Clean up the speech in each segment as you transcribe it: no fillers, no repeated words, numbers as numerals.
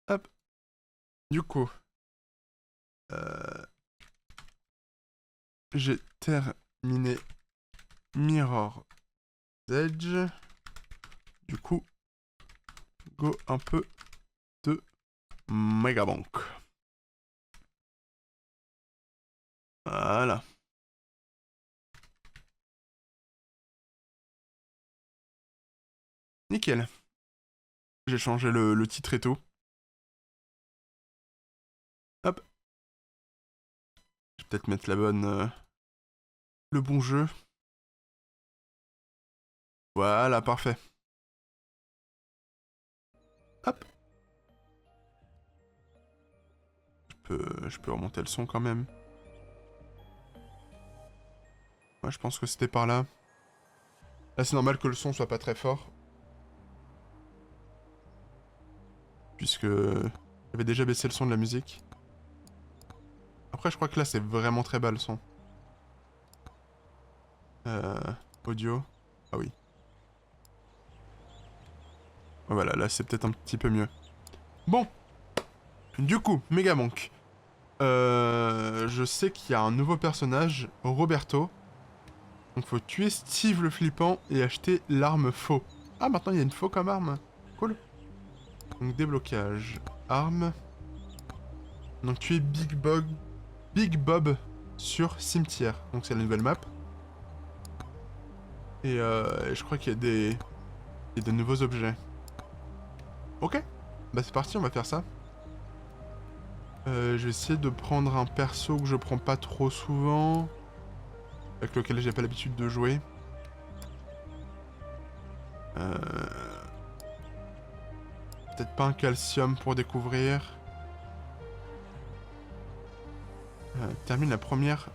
Hop. Du coup, euh, j'ai terminé Mirror Edge. Du coup, go un peu de Megabank. Voilà. Nickel. J'ai changé le titre et tout. Hop. Je vais peut-être mettre le bon jeu. Voilà, parfait. Hop. Je peux remonter le son quand même. Ouais, je pense que c'était par là. Là, c'est normal que le son soit pas très fort. Puisque j'avais déjà baissé le son de la musique. Après, je crois que là, c'est vraiment très bas le son. Euh, audio. Ah oui. Voilà, là, c'est peut-être un petit peu mieux. Bon. Du coup, Megamonk. Je sais qu'il y a un nouveau personnage, Roberto. Donc faut tuer Steve le flippant et acheter l'arme faux. Ah, maintenant il y a une faux comme arme. Cool. Donc déblocage. Arme. Donc tuer Big Bob sur cimetière. Donc c'est la nouvelle map. Et je crois qu'il y a des nouveaux objets. Ok. Bah c'est parti, on va faire ça. Je vais essayer de prendre un perso que je prends pas trop souvent. Avec lequel j'ai pas l'habitude de jouer. Peut-être pas un calcium pour découvrir. Termine la première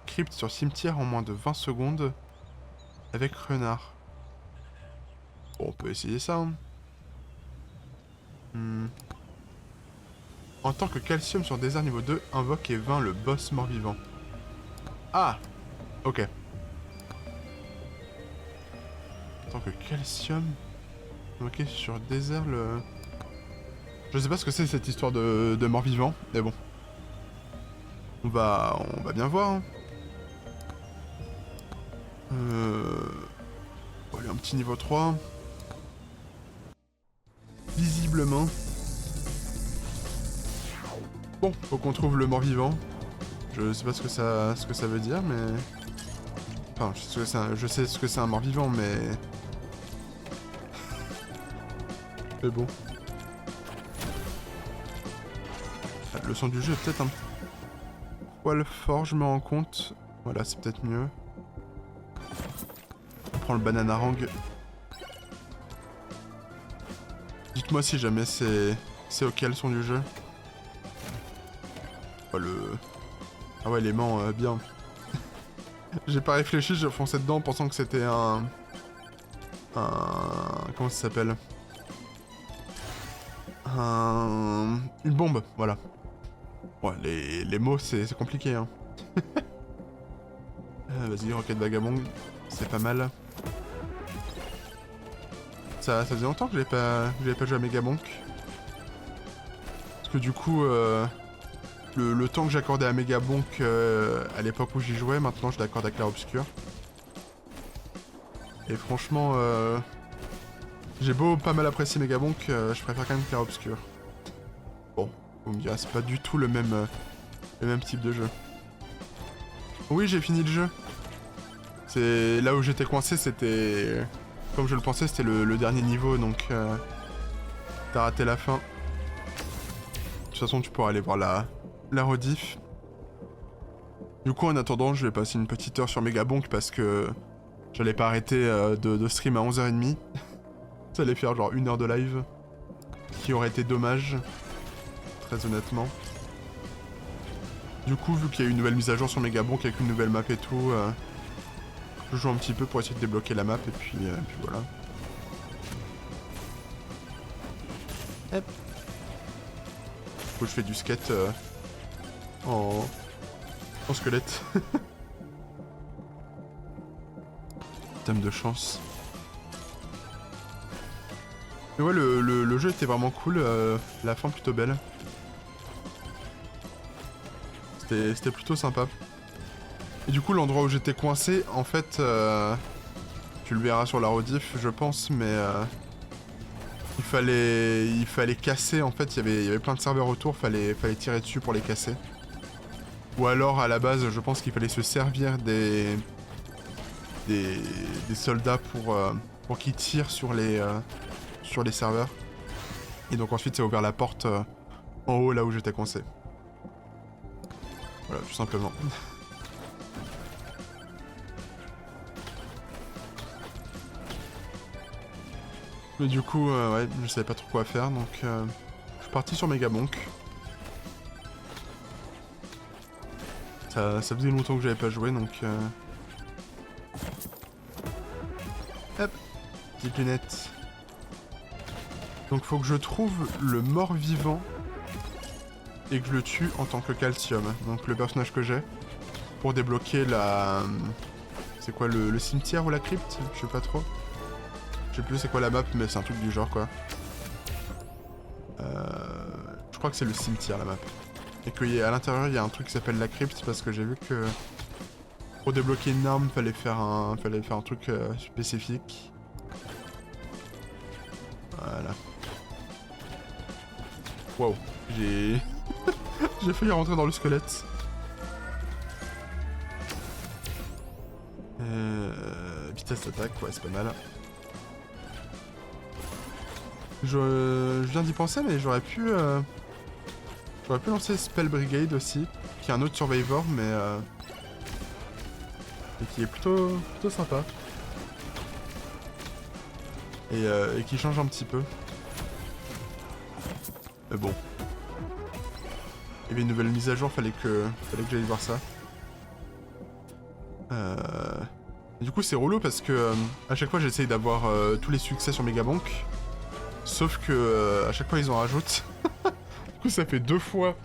crypte sur cimetière en moins de 20 secondes avec renard. Bon, on peut essayer ça. Hein. En tant que calcium sur désert niveau 2, invoque et vainc le boss mort-vivant. Ah. Ok. En tant que calcium... Ok, sur désert le... Je sais pas ce que c'est cette histoire de mort-vivant, mais bon. On va bien voir. Hein. On va aller un petit niveau 3. Visiblement. Bon, faut qu'on trouve le mort-vivant. Je sais pas ce que ça veut dire, mais... Enfin, je sais ce que c'est un mort-vivant, mais... Mais bon. Ah, le son du jeu est peut-être un poil fort, je me rends compte. Voilà, c'est peut-être mieux. On prend le bananarang. Dites-moi si jamais c'est ok le son du jeu. Oh, Ah ouais, l'aimant, bien. J'ai pas réfléchi, j'ai foncé dedans pensant que c'était comment ça s'appelle? Une bombe, voilà. Ouais, les mots, c'est compliqué, hein. Vas-y, roquette vagabond, c'est pas mal. Ça faisait longtemps que j'avais pas joué à Megamonk. Parce que du coup, le temps que j'accordais à Megamonk à l'époque où j'y jouais, maintenant je l'accorde à Clair Obscur. Et franchement, j'ai beau pas mal apprécier Megamonk, je préfère quand même Clair Obscur. Bon, vous me direz, c'est pas du tout le même type de jeu. Oui, j'ai fini le jeu. C'est là où j'étais coincé, c'était... Comme je le pensais, c'était le dernier niveau, donc... T'as raté la fin. De toute façon, tu pourras aller voir la rediff. Du coup, en attendant, je vais passer une petite heure sur Megamonk parce que... J'allais pas arrêter de stream à 11h30. Ça allait faire genre 1 heure de live. Qui aurait été dommage. Très honnêtement. Du coup, vu qu'il y a eu une nouvelle mise à jour sur Megamonk avec une nouvelle map et tout... Je joue un petit peu pour essayer de débloquer la map et puis voilà. Hop. Du coup, je fais du skate en squelette. Thème de chance. Mais ouais, le jeu était vraiment cool, la fin plutôt belle. C'était plutôt sympa. Et du coup, l'endroit où j'étais coincé, en fait, tu le verras sur la rediff, je pense, mais il fallait casser, en fait, il y avait plein de serveurs autour, fallait tirer dessus pour les casser. Ou alors, à la base, je pense qu'il fallait se servir des soldats pour qu'ils tirent sur les serveurs. Et donc ensuite, ça a ouvert la porte en haut, là où j'étais coincé. Voilà, tout simplement. Mais du coup, ouais, je savais pas trop quoi faire, donc je suis parti sur Megabonk. Ça faisait longtemps que j'avais pas joué, donc... Hop, petite lunette. Donc faut que je trouve le mort-vivant et que je le tue en tant que calcium. Donc le personnage que j'ai, pour débloquer la... C'est quoi, le cimetière ou la crypte? Je sais pas trop. Je sais plus c'est quoi la map, mais c'est un truc du genre, quoi. Je crois que c'est le cimetière, la map. Et qu'à l'intérieur, il y a un truc qui s'appelle la crypte, parce que j'ai vu que... Pour débloquer une arme, fallait faire un truc spécifique. Voilà. Wow, j'ai... j'ai failli rentrer dans le squelette. Vitesse d'attaque, ouais, c'est pas mal. Je viens d'y penser, mais j'aurais pu lancer Spell Brigade aussi, qui est un autre Survivor, mais et qui est plutôt sympa. Et qui change un petit peu. Mais bon. Il y avait une nouvelle mise à jour, fallait que j'aille voir ça. Et du coup, c'est relou parce que à chaque fois, j'essaye d'avoir tous les succès sur Megabonk. Sauf que à chaque fois, ils en rajoutent. Du coup, ça fait 2 fois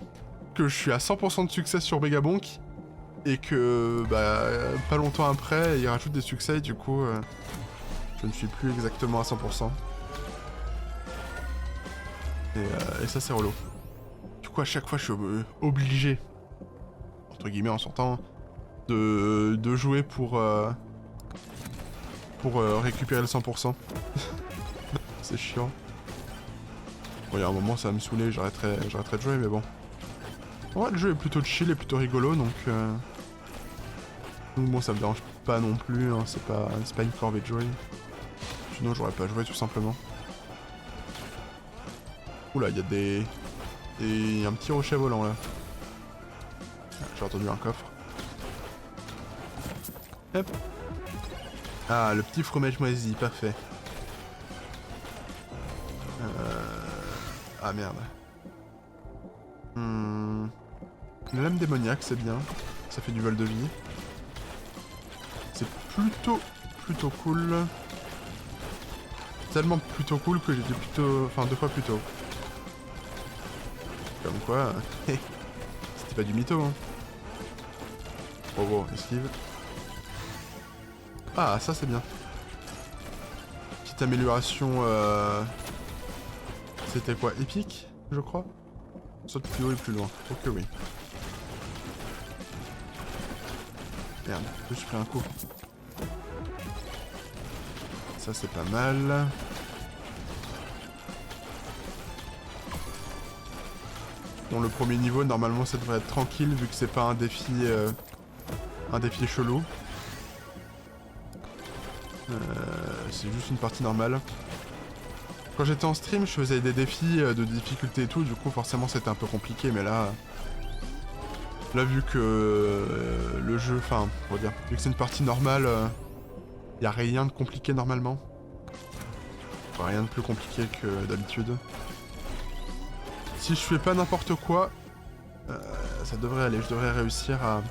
que je suis à 100% de succès sur Megabonk. Et que, pas longtemps après, ils rajoutent des succès et du coup, je ne suis plus exactement à 100%. Et ça, c'est relou. Du coup, à chaque fois, je suis obligé, entre guillemets, en sortant, de jouer pour récupérer le 100%. C'est chiant. Bon, il y a un moment, ça va me saouler, j'arrêterai de jouer, mais bon. Ouais, le jeu est plutôt chill et plutôt rigolo, donc bon, ça me dérange pas non plus, hein, c'est pas une corvée de jouer. Sinon, j'aurais pas joué, tout simplement. Oula, il y a un petit rocher volant, là. Ah, j'ai entendu un coffre. Hop. Ah, le petit fromage moisi, parfait. Ah, merde. La lame démoniaque, c'est bien. Ça fait du vol de vie. C'est plutôt cool. Tellement plutôt cool que j'étais plutôt... Enfin, 2 fois plus tôt. Comme quoi... C'était pas du mytho, hein. Oh, esquive. Ah, ça c'est bien. Petite amélioration... C'était quoi? Épique, je crois? Saute plus haut et plus loin. Ok, oui. Merde, je suis pris un coup. Ça c'est pas mal. Bon, le premier niveau, normalement ça devrait être tranquille vu que c'est pas un défi chelou. C'est juste une partie normale. Quand j'étais en stream, je faisais des défis de difficulté et tout, du coup forcément c'était un peu compliqué, mais là... Là vu que le jeu, enfin, on va dire, vu que c'est une partie normale, y a rien de compliqué normalement. Enfin, rien de plus compliqué que d'habitude. Si je fais pas n'importe quoi, ça devrait aller, je devrais réussir à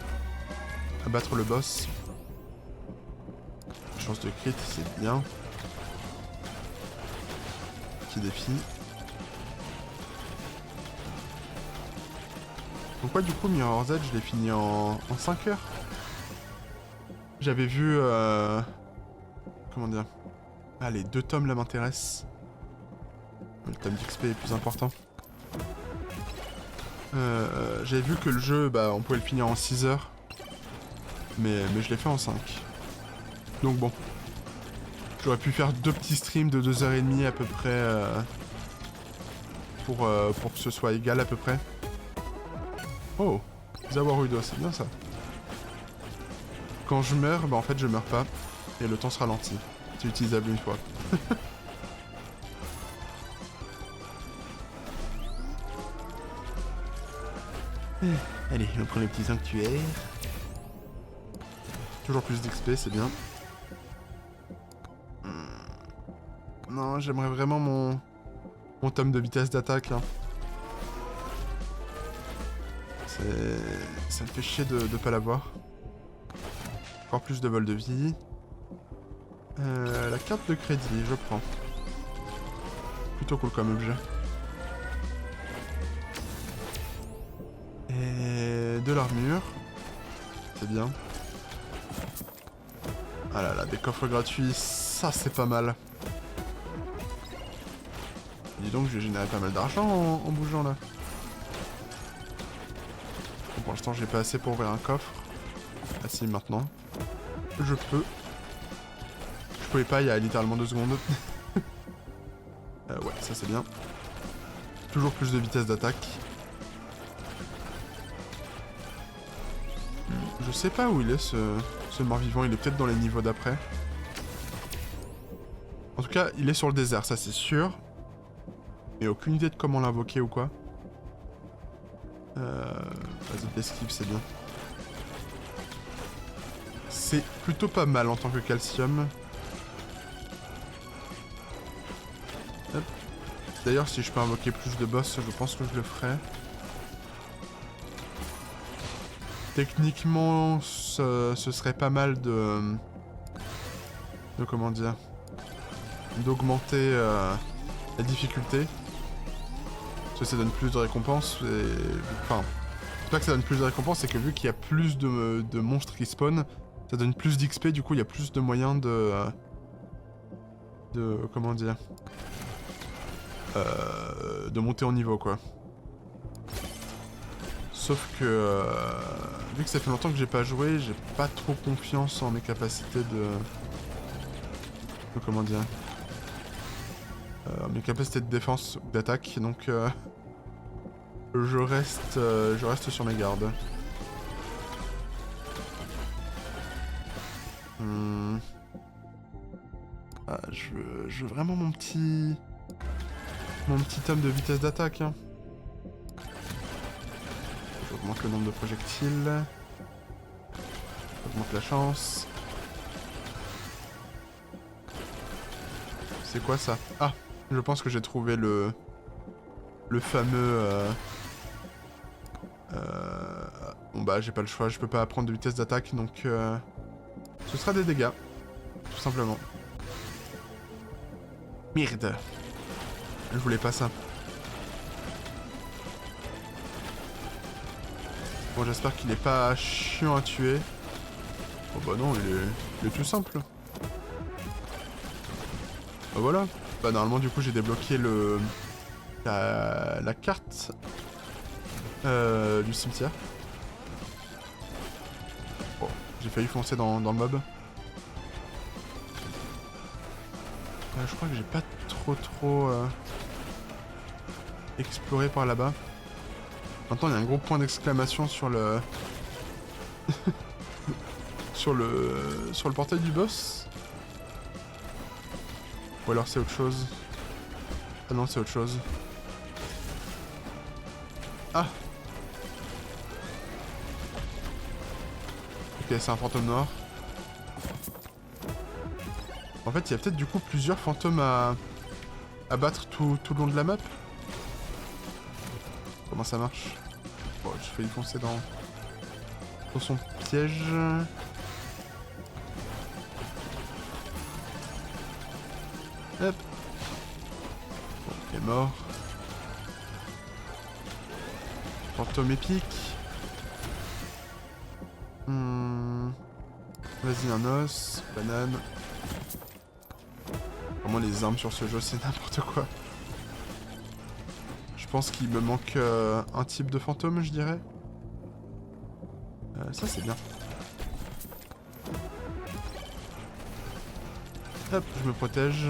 battre le boss. Chance de crit, c'est bien. Petit défi. Pourquoi du coup Mirror's Edge je l'ai fini en 5 heures? J'avais vu... Comment dire? Ah, les 2 tomes là m'intéressent. Le tome d'XP est plus important. J'avais vu que le jeu, bah, on pouvait le finir en 6 heures. Mais je l'ai fait en 5. Donc bon. J'aurais pu faire 2 petits streams de 2h30 à peu près. Pour que ce soit égal à peu près. Oh, Zawarudo, c'est bien ça. Quand je meurs, bah en fait je meurs pas. Et le temps se ralentit. C'est utilisable une fois. Allez, on prend les petits sanctuaires. Toujours plus d'XP, c'est bien. Non, j'aimerais vraiment mon tome de vitesse d'attaque là. Ça me fait chier de pas l'avoir. Encore plus de vol de vie. La carte de crédit, je prends. Plutôt cool comme objet. Et de l'armure. C'est bien. Ah là là, des coffres gratuits, ça c'est pas mal. Dis donc, j'ai généré pas mal d'argent en bougeant là. Bon, pour l'instant, j'ai pas assez pour ouvrir un coffre. Ah si, maintenant. Je peux. Je pouvais pas il y a littéralement 2 secondes. Ouais, ça c'est bien. Toujours plus de vitesse d'attaque. Je sais pas où il est ce mort-vivant, il est peut-être dans les niveaux d'après. En tout cas, il est sur le désert, ça c'est sûr. Mais aucune idée de comment l'invoquer ou quoi. Vas-y, l'esquive, c'est bien. C'est plutôt pas mal en tant que calcium. D'ailleurs, si je peux invoquer plus de boss, je pense que je le ferai. Techniquement, ce serait pas mal de comment dire, d'augmenter la difficulté. Parce que ça donne plus de récompenses. Enfin, c'est pas que ça donne plus de récompenses, c'est que vu qu'il y a plus de monstres qui spawnent, ça donne plus d'XP, du coup il y a plus de moyens de comment dire, de monter en niveau quoi. Sauf que vu que ça fait longtemps que j'ai pas joué, j'ai pas trop confiance en mes capacités de comment dire, mes capacités de défense ou d'attaque, donc je reste sur mes gardes. Ah, je veux vraiment mon petit tome de vitesse d'attaque. Hein. J'augmente le nombre de projectiles. J'augmente la chance. C'est quoi ça? Ah, je pense que j'ai trouvé le fameux... Bon bah j'ai pas le choix, je peux pas apprendre de vitesse d'attaque, donc ce sera des dégâts, tout simplement. Merde. Je voulais pas ça. Bon, j'espère qu'il est pas chiant à tuer. Oh bah non, il est tout simple. Bah voilà. Bah normalement du coup j'ai débloqué la carte du cimetière. Bon, j'ai failli foncer dans le mob. Je crois que j'ai pas trop exploré par là-bas. Maintenant il y a un gros point d'exclamation sur le sur le portail du boss. Ou alors c'est autre chose. Ah non, c'est autre chose. Ah. Ok, c'est un fantôme noir. En fait, il y a peut-être du coup plusieurs fantômes à battre tout le long de la map. Comment ça marche? Bon, je fais y foncer dans son piège. Hop. Bon, il est mort. Fantôme épique. Vas-y, un os. Banane. Vraiment, les armes sur ce jeu, c'est n'importe quoi. pense qu'il me manque un type de fantôme, je dirais. Ça c'est bien. Hop, je me protège.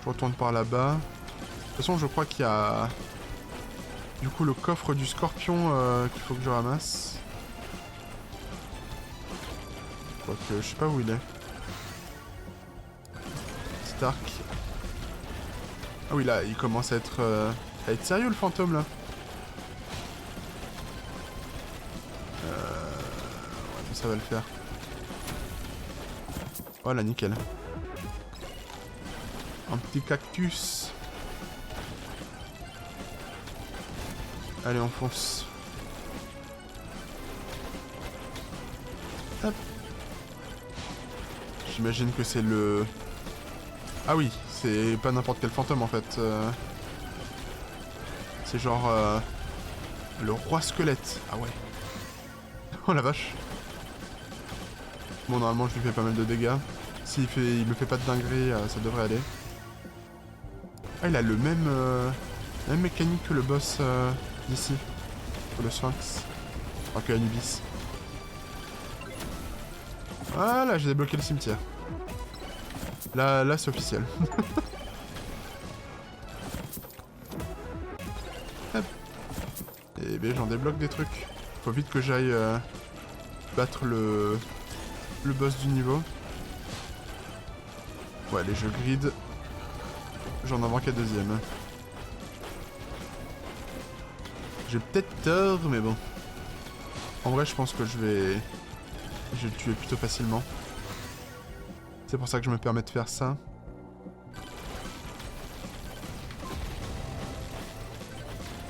Je retourne par là-bas. De toute façon, je crois qu'il y a... Du coup, le coffre du scorpion qu'il faut que je ramasse. Quoique, je sais pas où il est. Stark. Ah oui, là, il commence à être sérieux, le fantôme, là. Ouais, mais ça va le faire. Voilà, nickel. Un petit cactus. Allez, on fonce. Hop. J'imagine que c'est le... Ah oui, c'est pas n'importe quel fantôme en fait. C'est genre... le roi squelette. Ah ouais. Oh la vache. Bon, normalement je lui fais pas mal de dégâts. S'il il me fait pas de dinguerie, ça devrait aller. Ah, il a le même... la même mécanique que le boss d'ici. Que le Sphinx. Enfin, que Anubis. Voilà, j'ai débloqué le cimetière. Là c'est officiel. Hop. Et bien j'en débloque des trucs. Faut vite que j'aille battre le boss du niveau. Ouais, allez, je grid. J'en avance qu'à deuxième. J'ai peut-être tort, mais bon. En vrai, je pense que je vais le tuer plutôt facilement. C'est pour ça que je me permets de faire ça.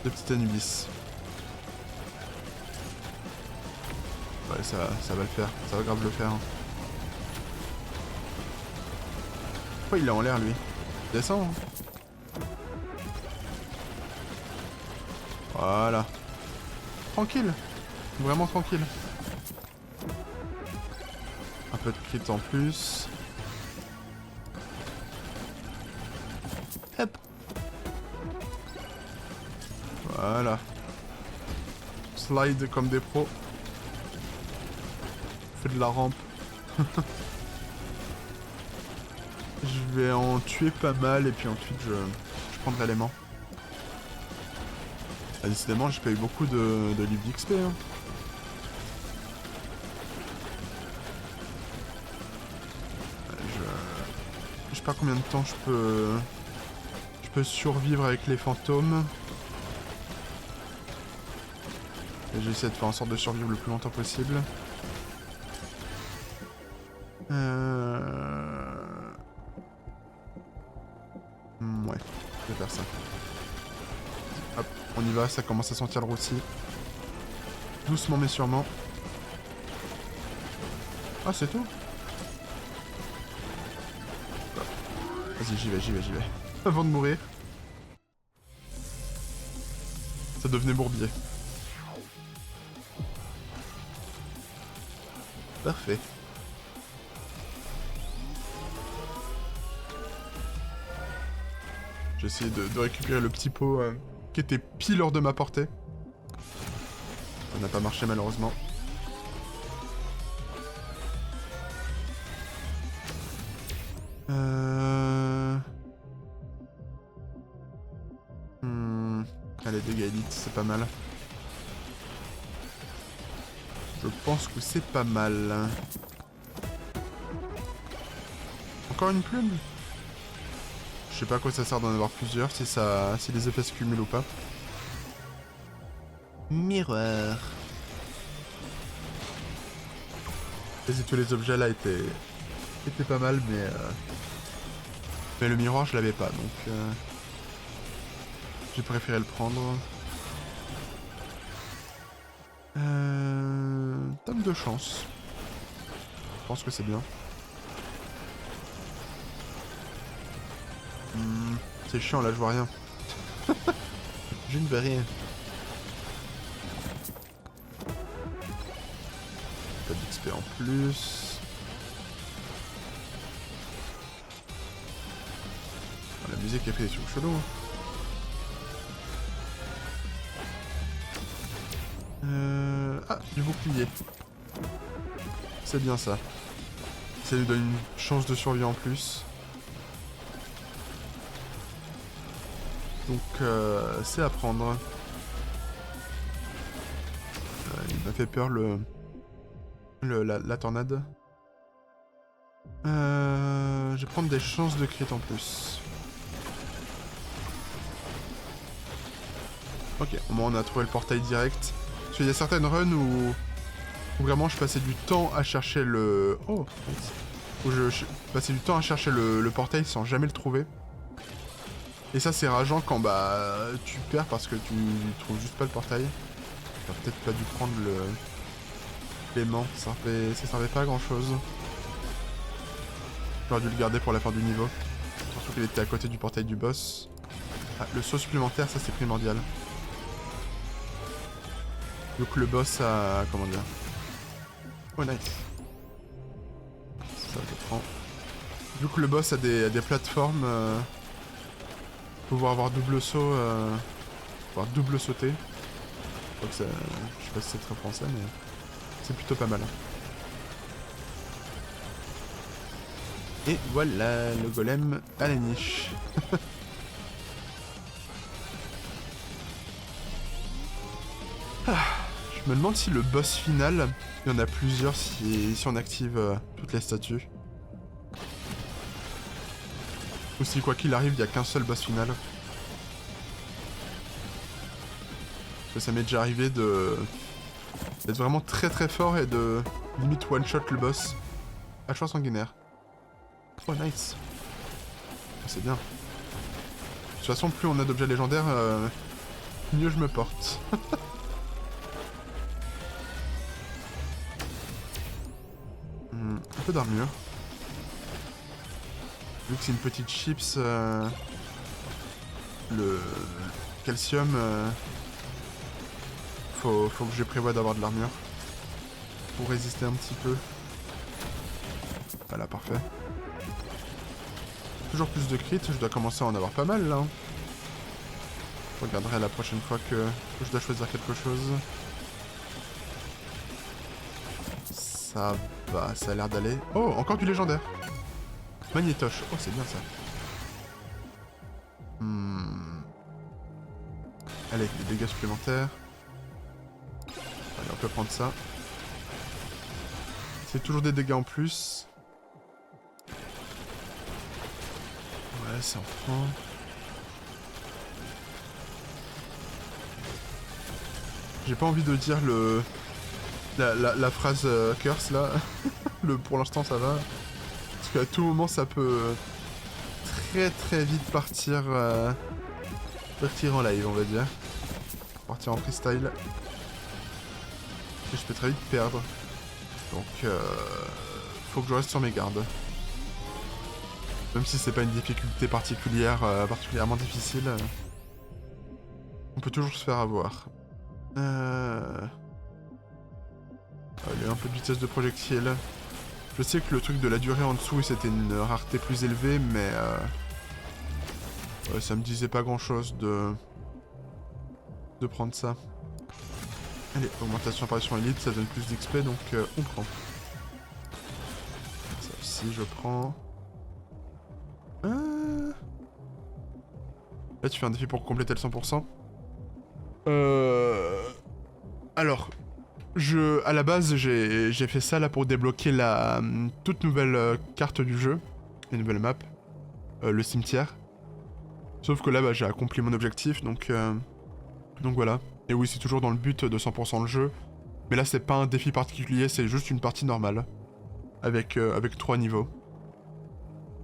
Le petit Anubis. Ouais, ça va le faire. Ça va grave le faire. Pourquoi il est en l'air, lui? Descend, hein. Voilà. Tranquille. Vraiment tranquille. Un peu de crit en plus. Hop. Voilà. Slide comme des pros. Fait de la rampe. Je vais en tuer pas mal et puis ensuite je prendrai l'aimant. Ah, décidément, j'ai pas eu beaucoup de livres d'XP. Hein. Je sais pas combien de temps je peux survivre avec les fantômes. Et j'essaie de faire en sorte de survivre le plus longtemps possible. Ouais, je vais faire ça. Hop, on y va, ça commence à sentir le roussi. Doucement mais sûrement. Ah, c'est tout? Vas-y, j'y vais. Avant de mourir. Ça devenait bourbier. Parfait. J'ai essayé de récupérer le petit pot qui était pile hors de ma portée. Ça n'a pas marché malheureusement. Allez, dégâts élites, c'est pas mal. Je pense que c'est pas mal. Encore une plume? Je sais pas à quoi ça sert d'en avoir plusieurs, si les effets se cumulent ou pas. Miroir. Tous les objets là étaient pas mal, mais le miroir je l'avais pas, donc j'ai préféré le prendre. Tome de chance. Je pense que c'est bien. C'est chiant là, je vois rien. Je ne vois rien. Pas d'XP en plus. La musique est fait sur le chelou. Ah, du bouclier. C'est bien ça. Ça lui donne une chance de survie en plus. Donc c'est à prendre. Il m'a fait peur la tornade. Je vais prendre des chances de crit en plus. Ok, au moins on a trouvé le portail direct. Parce qu'il y a certaines runs où vraiment je passais du temps à chercher le... Oh, nice. Où je passais du temps à chercher le portail sans jamais le trouver. Et ça c'est rageant quand bah tu perds parce que tu trouves juste pas le portail. J'aurais peut-être pas dû prendre l'aimant, ça servait pas à grand chose. J'aurais dû le garder pour la fin du niveau. Surtout qu'il était à côté du portail du boss. Ah, le saut supplémentaire, ça c'est primordial. Donc le boss a... comment dire... Oh nice. Ça je prends. Vu que le boss a des plateformes, pouvoir avoir double saut, pouvoir double sauter. Donc ça, je sais pas si c'est très français, mais c'est plutôt pas mal. Et voilà, le golem à la niche. Je me demande si le boss final, il y en a plusieurs si on active toutes les statues. Ou si quoi qu'il arrive, il n'y a qu'un seul boss final. Parce que ça m'est déjà arrivé d'être vraiment très très fort et de limite one shot le boss. Hachoir sanguinaire. Oh nice. C'est bien. De toute façon, plus on a d'objets légendaires, mieux je me porte. Un peu d'armure. Vu que c'est une petite chips, le calcium, faut que je prévoie d'avoir de l'armure. Pour résister un petit peu. Voilà, parfait. Toujours plus de crit, je dois commencer à en avoir pas mal là. Je regarderai la prochaine fois que je dois choisir quelque chose. Ça va, ça a l'air d'aller. Oh, encore du légendaire. Magnétoche, oh c'est bien ça. Allez, des dégâts supplémentaires. Allez, on peut prendre ça. C'est toujours des dégâts en plus. Ouais, ça en prend. J'ai pas envie de dire la phrase curse là. Pour l'instant ça va. Parce qu'à tout moment ça peut très très vite partir en live on va dire. Partir en freestyle. Et je peux très vite perdre. Donc faut que je reste sur mes gardes. Même si c'est pas une difficulté particulière, particulièrement difficile. On peut toujours se faire avoir. Allez, un peu de vitesse de projectile. Je sais que le truc de la durée en dessous c'était une rareté plus élevée, mais ouais, ça me disait pas grand chose de prendre ça. Allez, augmentation apparition élite, ça donne plus d'XP donc on prend. Ça aussi je prends. Là tu fais un défi pour compléter le 100%. Alors, à la base, j'ai fait ça là pour débloquer la toute nouvelle carte du jeu, une nouvelle map, le cimetière. Sauf que là, bah, j'ai accompli mon objectif, donc voilà. Et oui, c'est toujours dans le but de 100% le jeu. Mais là, c'est pas un défi particulier, c'est juste une partie normale, avec 3 niveaux.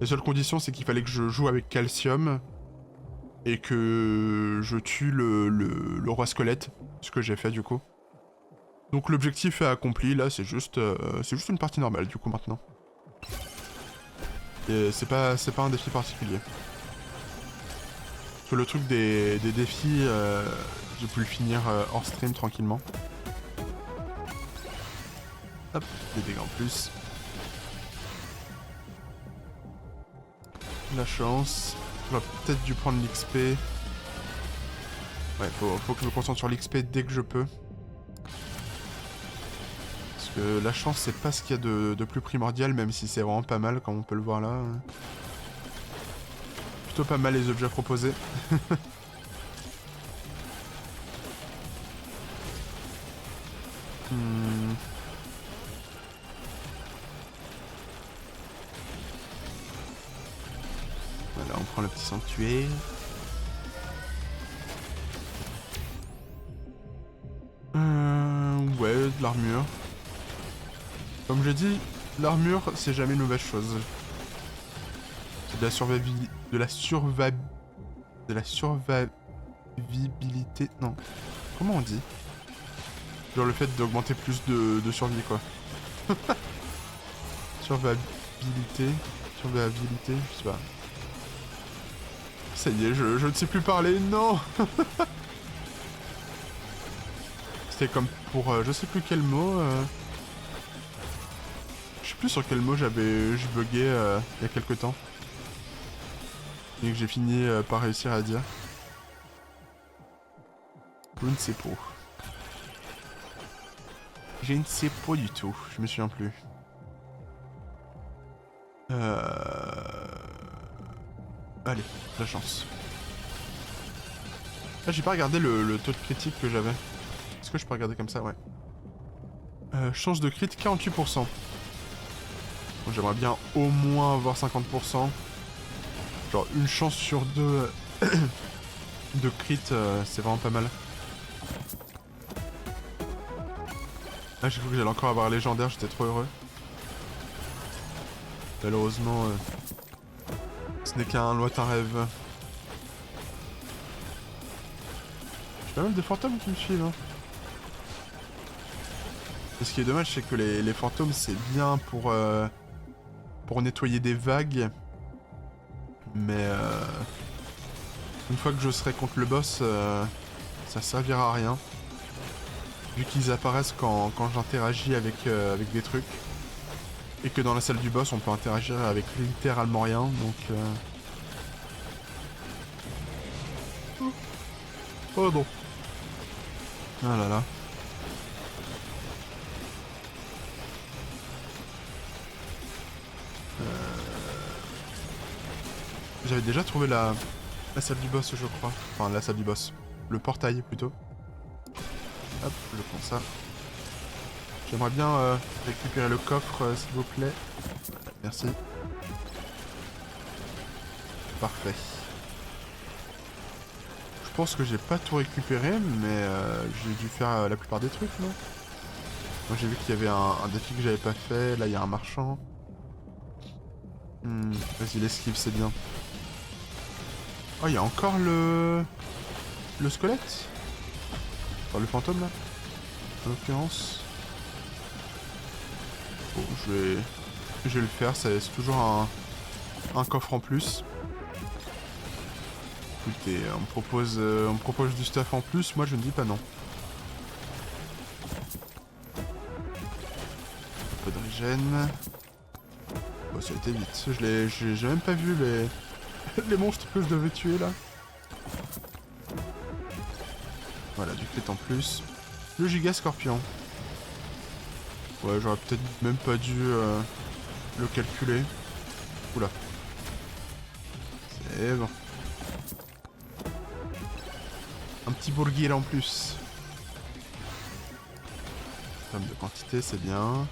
Les seules conditions, c'est qu'il fallait que je joue avec Calcium, et que je tue le roi squelette, ce que j'ai fait du coup. Donc l'objectif est accompli, là c'est juste une partie normale du coup maintenant. Et c'est pas un défi particulier. Parce que le truc des défis, j'ai pu le finir hors stream tranquillement. Hop, des dégâts en plus. La chance. J'aurais peut-être dû prendre l'XP. Ouais, faut que je me concentre sur l'XP dès que je peux. Que la chance, c'est pas ce qu'il y a de plus primordial, même si c'est vraiment pas mal, comme on peut le voir là. Plutôt pas mal les objets proposés. Voilà, on prend le petit sanctuaire. Ouais, de l'armure. Comme je dis, l'armure, c'est jamais une mauvaise chose. C'est de la survivabilité... De la survivabilité... Non. Comment on dit? Genre le fait d'augmenter plus de survie, quoi. Survivabilité... Survivabilité, je sais pas. Ça y est, je ne sais plus parler, non. C'était comme pour... je sais plus quel mot... Je sais plus sur quel mot je buguais il y a quelques temps. Et que j'ai fini par réussir à dire. Je ne sais pas. Je ne sais pas du tout, je me souviens plus. Allez, la chance. Là, j'ai pas regardé le taux de critique que j'avais. Est-ce que je peux regarder comme ça? Ouais. Chance de crit 48%. Bon, j'aimerais bien au moins avoir 50%. Genre une chance sur deux de crit, c'est vraiment pas mal. Ah, j'ai cru que j'allais encore avoir légendaire, j'étais trop heureux. Malheureusement, ce n'est qu'un lointain rêve. J'ai pas mal de fantômes qui me suivent. Hein. Et ce qui est dommage, c'est que les fantômes, c'est bien pour nettoyer des vagues. Mais une fois que je serai contre le boss, ça servira à rien. Vu qu'ils apparaissent quand j'interagis avec des trucs. Et que dans la salle du boss, on peut interagir avec littéralement rien, donc... Oh non. Ah là là. J'avais déjà trouvé la salle du boss, je crois. Enfin, la salle du boss. Le portail, plutôt. Hop, je prends ça. J'aimerais bien récupérer le coffre, s'il vous plaît. Voilà, merci. Parfait. Je pense que j'ai pas tout récupéré, mais j'ai dû faire la plupart des trucs, non? Moi, j'ai vu qu'il y avait un défi que j'avais pas fait. Là, il y a un marchand. Vas-y, l'esquive, c'est bien. Oh, il y a encore le squelette? Enfin, le fantôme, là. En l'occurrence. Bon, je vais le faire, c'est toujours un coffre en plus. Écoutez, on me propose du stuff en plus, moi je ne dis pas non. Un peu de régène. Bon, ça a été vite. J'ai même pas vu les monstres que je devais tuer là. Voilà, du crit en plus. Le giga scorpion. Ouais, j'aurais peut-être même pas dû le calculer. Oula. C'est bon. Un petit bourguil en plus. Somme de quantité, c'est bien.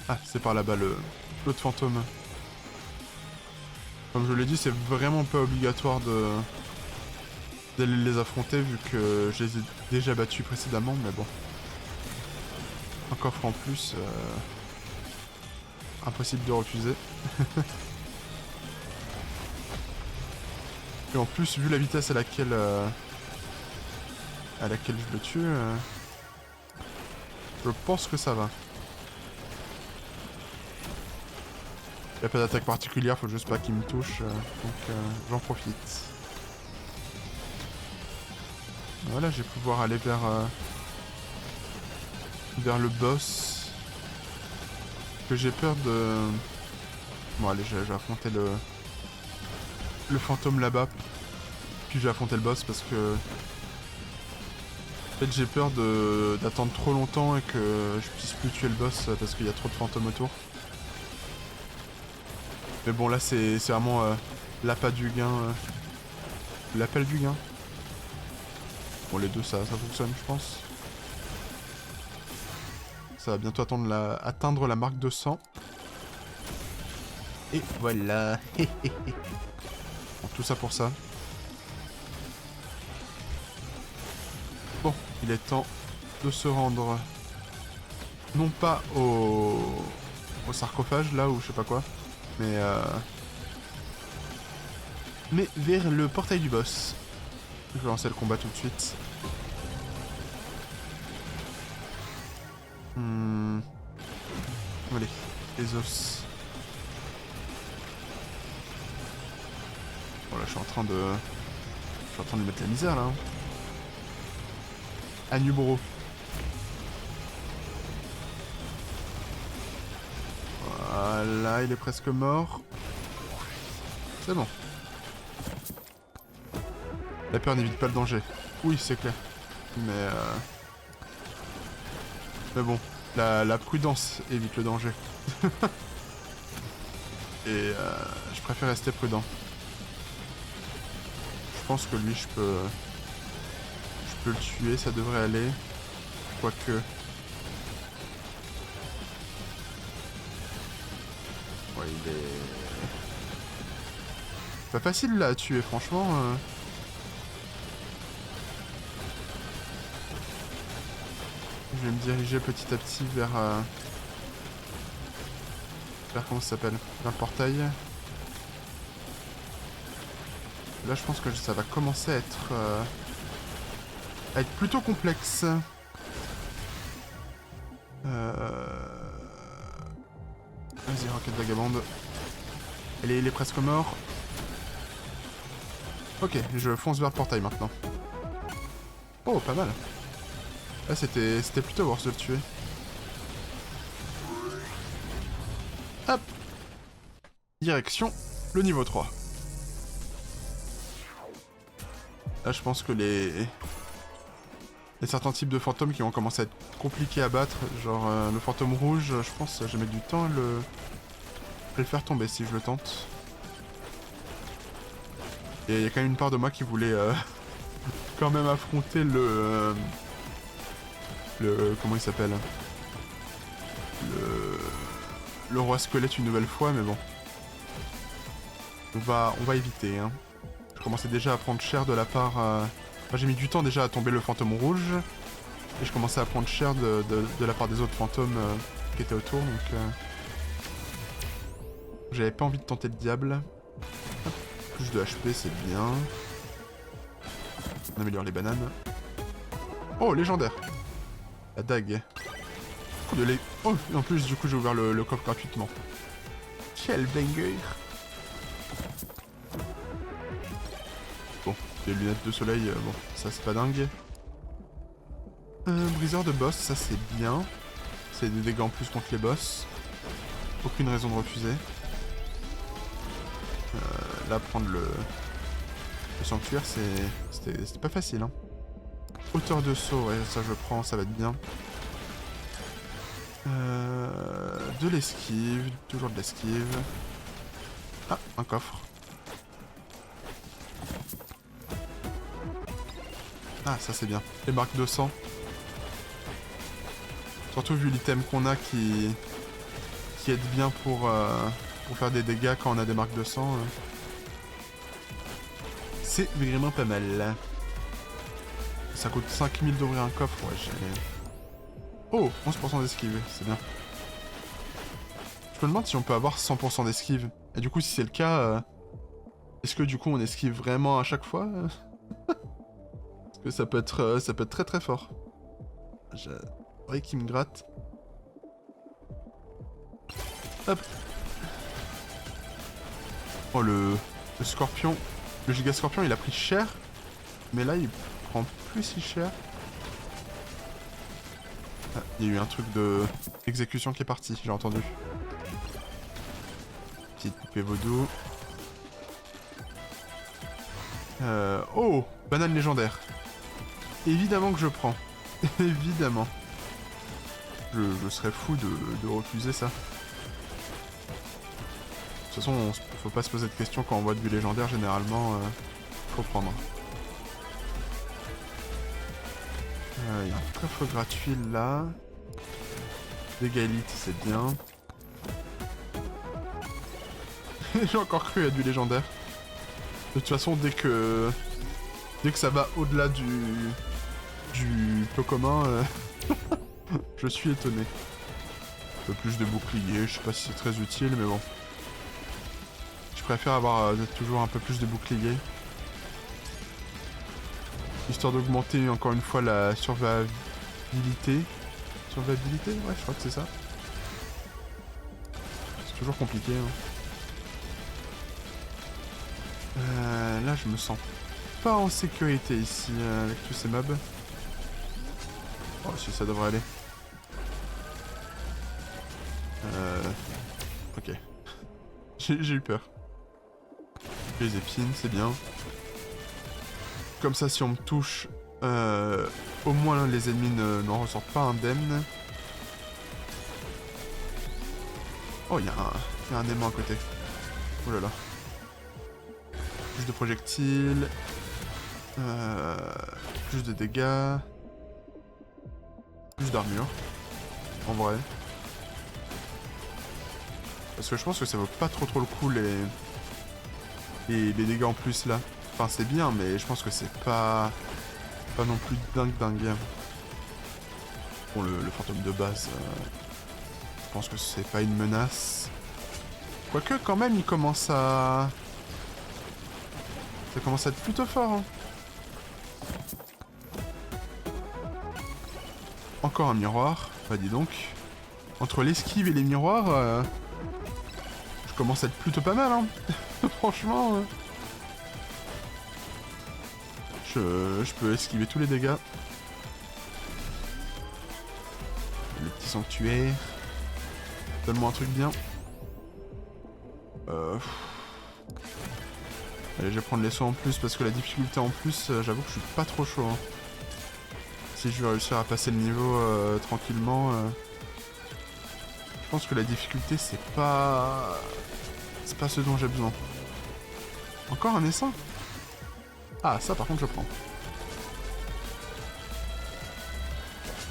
Ah, c'est par là-bas l'autre fantôme. Comme je l'ai dit, c'est vraiment pas obligatoire d'aller les affronter vu que je les ai déjà battus précédemment, mais bon. Un coffre en plus, impossible de refuser. Et en plus, vu la vitesse à laquelle je le tue, je pense que ça va. Il n'y a pas d'attaque particulière, faut juste pas qu'il me touche, donc j'en profite. Voilà, je vais pouvoir aller vers le boss. Que j'ai peur de... Bon allez, je vais affronter le fantôme là-bas. Puis je vais affronter le boss parce que... En fait, j'ai peur d'attendre trop longtemps et que je puisse plus tuer le boss parce qu'il y a trop de fantômes autour. Mais bon, là, c'est vraiment l'appât du gain. L'appel du gain. Bon, les deux, ça fonctionne, je pense. Ça va bientôt atteindre la marque 200. Et voilà. Bon, tout ça pour ça. Bon, il est temps de se rendre... Non pas au sarcophage, là, ou je sais pas quoi. Mais vers le portail du boss. Je vais lancer le combat tout de suite. Allez, les os. Bon là je suis en train de lui mettre la misère là. Hein. Anubro. Voilà, il est presque mort. C'est bon. La peur n'évite pas le danger. Oui, c'est clair. Mais bon, la prudence évite le danger. Et je préfère rester prudent. Je pense que lui, je peux le tuer, ça devrait aller. Quoique... Ouais, il est... pas facile là à tuer, franchement. Je vais me diriger petit à petit vers comment ça s'appelle? Vers le portail. Là, je pense que ça va commencer à être plutôt complexe. Vas-y, roquette vagabonde. Il est presque mort. Ok, je fonce vers le portail maintenant. Oh, pas mal. Là, c'était plutôt worth de le tuer. Hop. Direction le niveau 3. Là, je pense que les certains types de fantômes qui vont commencer à être compliqués à battre, genre le fantôme rouge, je pense que je vais mettre du temps à le faire tomber si je le tente. Et il y a quand même une part de moi qui voulait quand même affronter le comment il s'appelle, le roi squelette une nouvelle fois, mais bon. On va éviter, hein. Je commençais déjà à prendre cher de la part... Enfin, j'ai mis du temps déjà à tomber le fantôme rouge. Et je commençais à prendre cher de la part des autres fantômes qui étaient autour, donc... J'avais pas envie de tenter le diable. Hop, plus de HP, c'est bien. On améliore les bananes. Oh, légendaire. La dague. Oh, en plus, du coup, j'ai ouvert le coffre gratuitement. Quel banger. Bon, les lunettes de soleil, bon, ça c'est pas dingue. Briseur de boss, ça c'est bien. C'est des dégâts en plus contre les boss. Aucune raison de refuser. Là, prendre le sanctuaire, c'était pas facile. Hein. Hauteur de saut, ouais, ça je prends, ça va être bien. De l'esquive, toujours de l'esquive. Ah, un coffre. Ah, ça c'est bien. Les marques 200. Surtout vu l'item qu'on a qui aide bien pour faire des dégâts quand on a des marques 200. C'est vraiment pas mal. Ça coûte 5000 d'ouvrir un coffre, ouais, j'ai... Oh, 11% d'esquive, c'est bien. Je me demande si on peut avoir 100% d'esquive. Et du coup, si c'est le cas, est-ce que du coup on esquive vraiment à chaque fois? Parce que ça peut être très très fort. J'ai l'oreille qui me gratte. Hop. Oh le scorpion. Le giga scorpion il a pris cher. Mais là il prend plus si cher. Ah, il y a eu un truc de exécution qui est parti, j'ai entendu. Petite poupée vaudou. Oh, banane légendaire. Évidemment que je prends. Évidemment. Je serais fou de refuser ça. De toute façon, faut pas se poser de questions quand on voit du légendaire, généralement, faut prendre. Il y a un coffre gratuit là. Dégâts élites, c'est bien. J'ai encore cru à du légendaire. De toute façon, dès que ça va au-delà du peu commun, je suis étonné. Un peu plus de bouclier, je sais pas si c'est très utile, mais bon. Je préfère avoir toujours un peu plus de bouclier. Histoire d'augmenter encore une fois la survivabilité. Survivabilité? Ouais, je crois que c'est ça. C'est toujours compliqué. Hein. Là, je me sens pas en sécurité ici avec tous ces mobs. Oh, si ça devrait aller. Ok. J'ai eu peur. Les épines, c'est bien. Comme ça, si on me touche, au moins les ennemis n'en ressortent pas indemnes. Oh, il y a un aimant à côté. Oh là là. Plus de projectiles. Plus de dégâts. Plus d'armure. En vrai. Parce que je pense que ça vaut pas trop le coup les dégâts en plus là. Enfin c'est bien mais je pense que c'est pas non plus dingue. Bon le fantôme de base, je pense que c'est pas une menace. Quoique quand même il commence à... Ça commence à être plutôt fort. Hein. Encore un miroir, bah dis donc. Entre l'esquive et les miroirs, je commence à être plutôt pas mal, hein. Franchement, je peux esquiver tous les dégâts. Le petit sanctuaire. Donne-moi un truc bien. Allez, je vais prendre les soins en plus parce que la difficulté en plus, j'avoue que je suis pas trop chaud. Hein. Si je veux réussir à passer le niveau tranquillement, je pense que la difficulté c'est pas ce dont j'ai besoin. Encore un essaim? Ah, ça par contre je prends.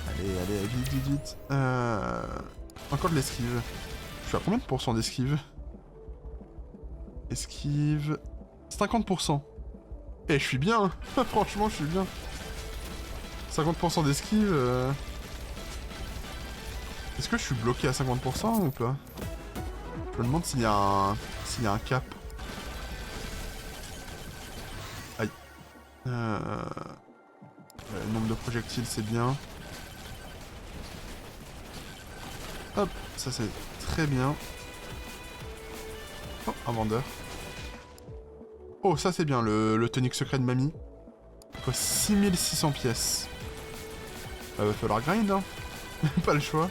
Allez, vite. Encore de l'esquive. Je suis à combien de pourcents d'esquive? Esquive... 50%. Eh, je suis bien. Franchement, je suis bien. 50% d'esquive... Est-ce que je suis bloqué à 50% ou pas? Je me demande s'il y a un cap. Aïe. Le nombre de projectiles, c'est bien. Hop, ça c'est très bien. Oh, un vendeur. Oh, ça c'est bien, le tonique secret de mamie. Il faut 6600 pièces. Va falloir grind, hein. Pas le choix.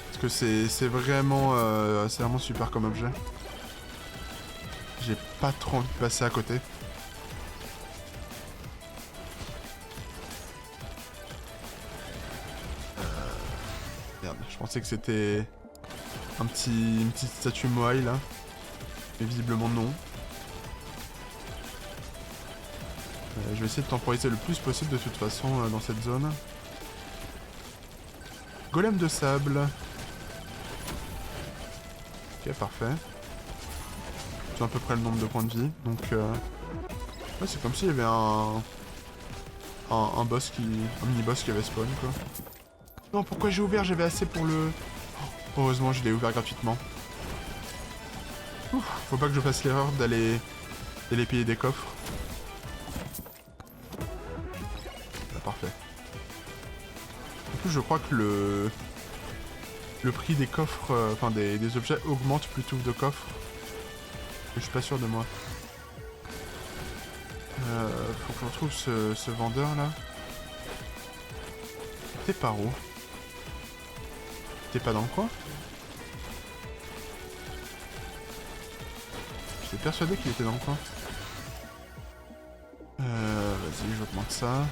Parce que c'est vraiment super comme objet. J'ai pas trop envie de passer à côté. Merde, je pensais que c'était une petite statue Moai là. Mais visiblement non. Je vais essayer de temporiser le plus possible de toute façon dans cette zone. Golem de sable. Ok, parfait. J'ai à peu près le nombre de points de vie. Donc, ouais, c'est comme s'il y avait un boss un mini-boss qui avait spawn, quoi. Non, pourquoi j'ai ouvert? J'avais assez pour le... Oh, heureusement, je l'ai ouvert gratuitement. Ouf, faut pas que je fasse l'erreur d'aller payer des coffres. Ah, parfait. En plus, je crois que le prix des coffres, enfin des objets augmente plutôt que de coffres. Je suis pas sûr de moi. Faut que je retrouve ce vendeur là. T'es par où? T'es pas dans le coin? J'étais persuadé qu'il était dans le coin. Vas-y, je augmente ça.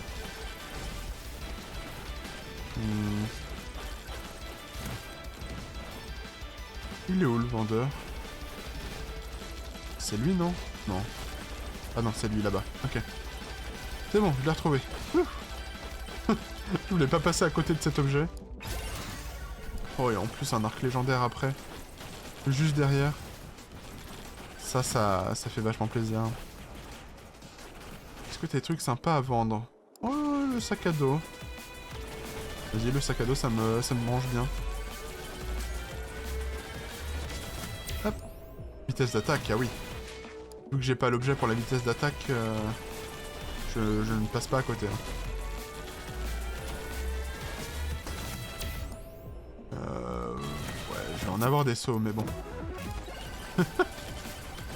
Il est où le vendeur? C'est lui, non? Non. Ah non, c'est lui là-bas. Ok. C'est bon, je l'ai retrouvé. Je voulais pas passer à côté de cet objet. Oh, et en plus un arc légendaire après. Juste derrière. Ça fait vachement plaisir. Est-ce que t'as des trucs sympas à vendre? Oh, le sac à dos. Vas-y, le sac à dos, ça me mange bien. Hop. Vitesse d'attaque, ah oui. Vu que j'ai pas l'objet pour la vitesse d'attaque, je ne passe pas à côté. Hein. Ouais, je vais en avoir des sauts, mais bon.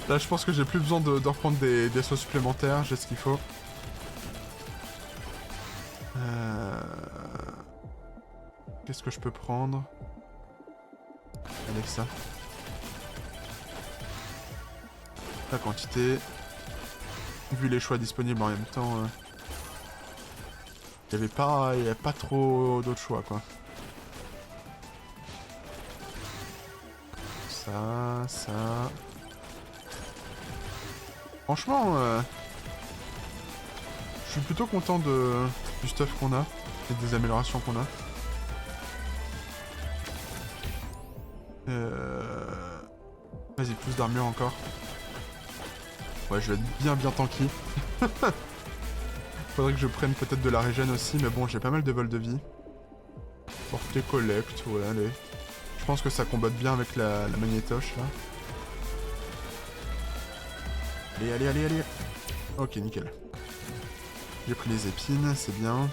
Là, je pense que j'ai plus besoin de reprendre des sauts supplémentaires, j'ai ce qu'il faut. Qu'est-ce que je peux prendre? Allez, ça. La quantité. Vu les choix disponibles en même temps, il n'y avait pas trop d'autres choix, quoi. Ça... Franchement, je suis plutôt content du stuff qu'on a et des améliorations qu'on a. Vas-y, plus d'armure encore. Ouais, je vais être bien tanky. Faudrait que je prenne peut-être de la régène aussi, mais bon, j'ai pas mal de vols de vie. Portée collecte, ouais, allez. Je pense que ça combatte bien avec la magnétoche, là. Allez. Ok, nickel. J'ai pris les épines, c'est bien.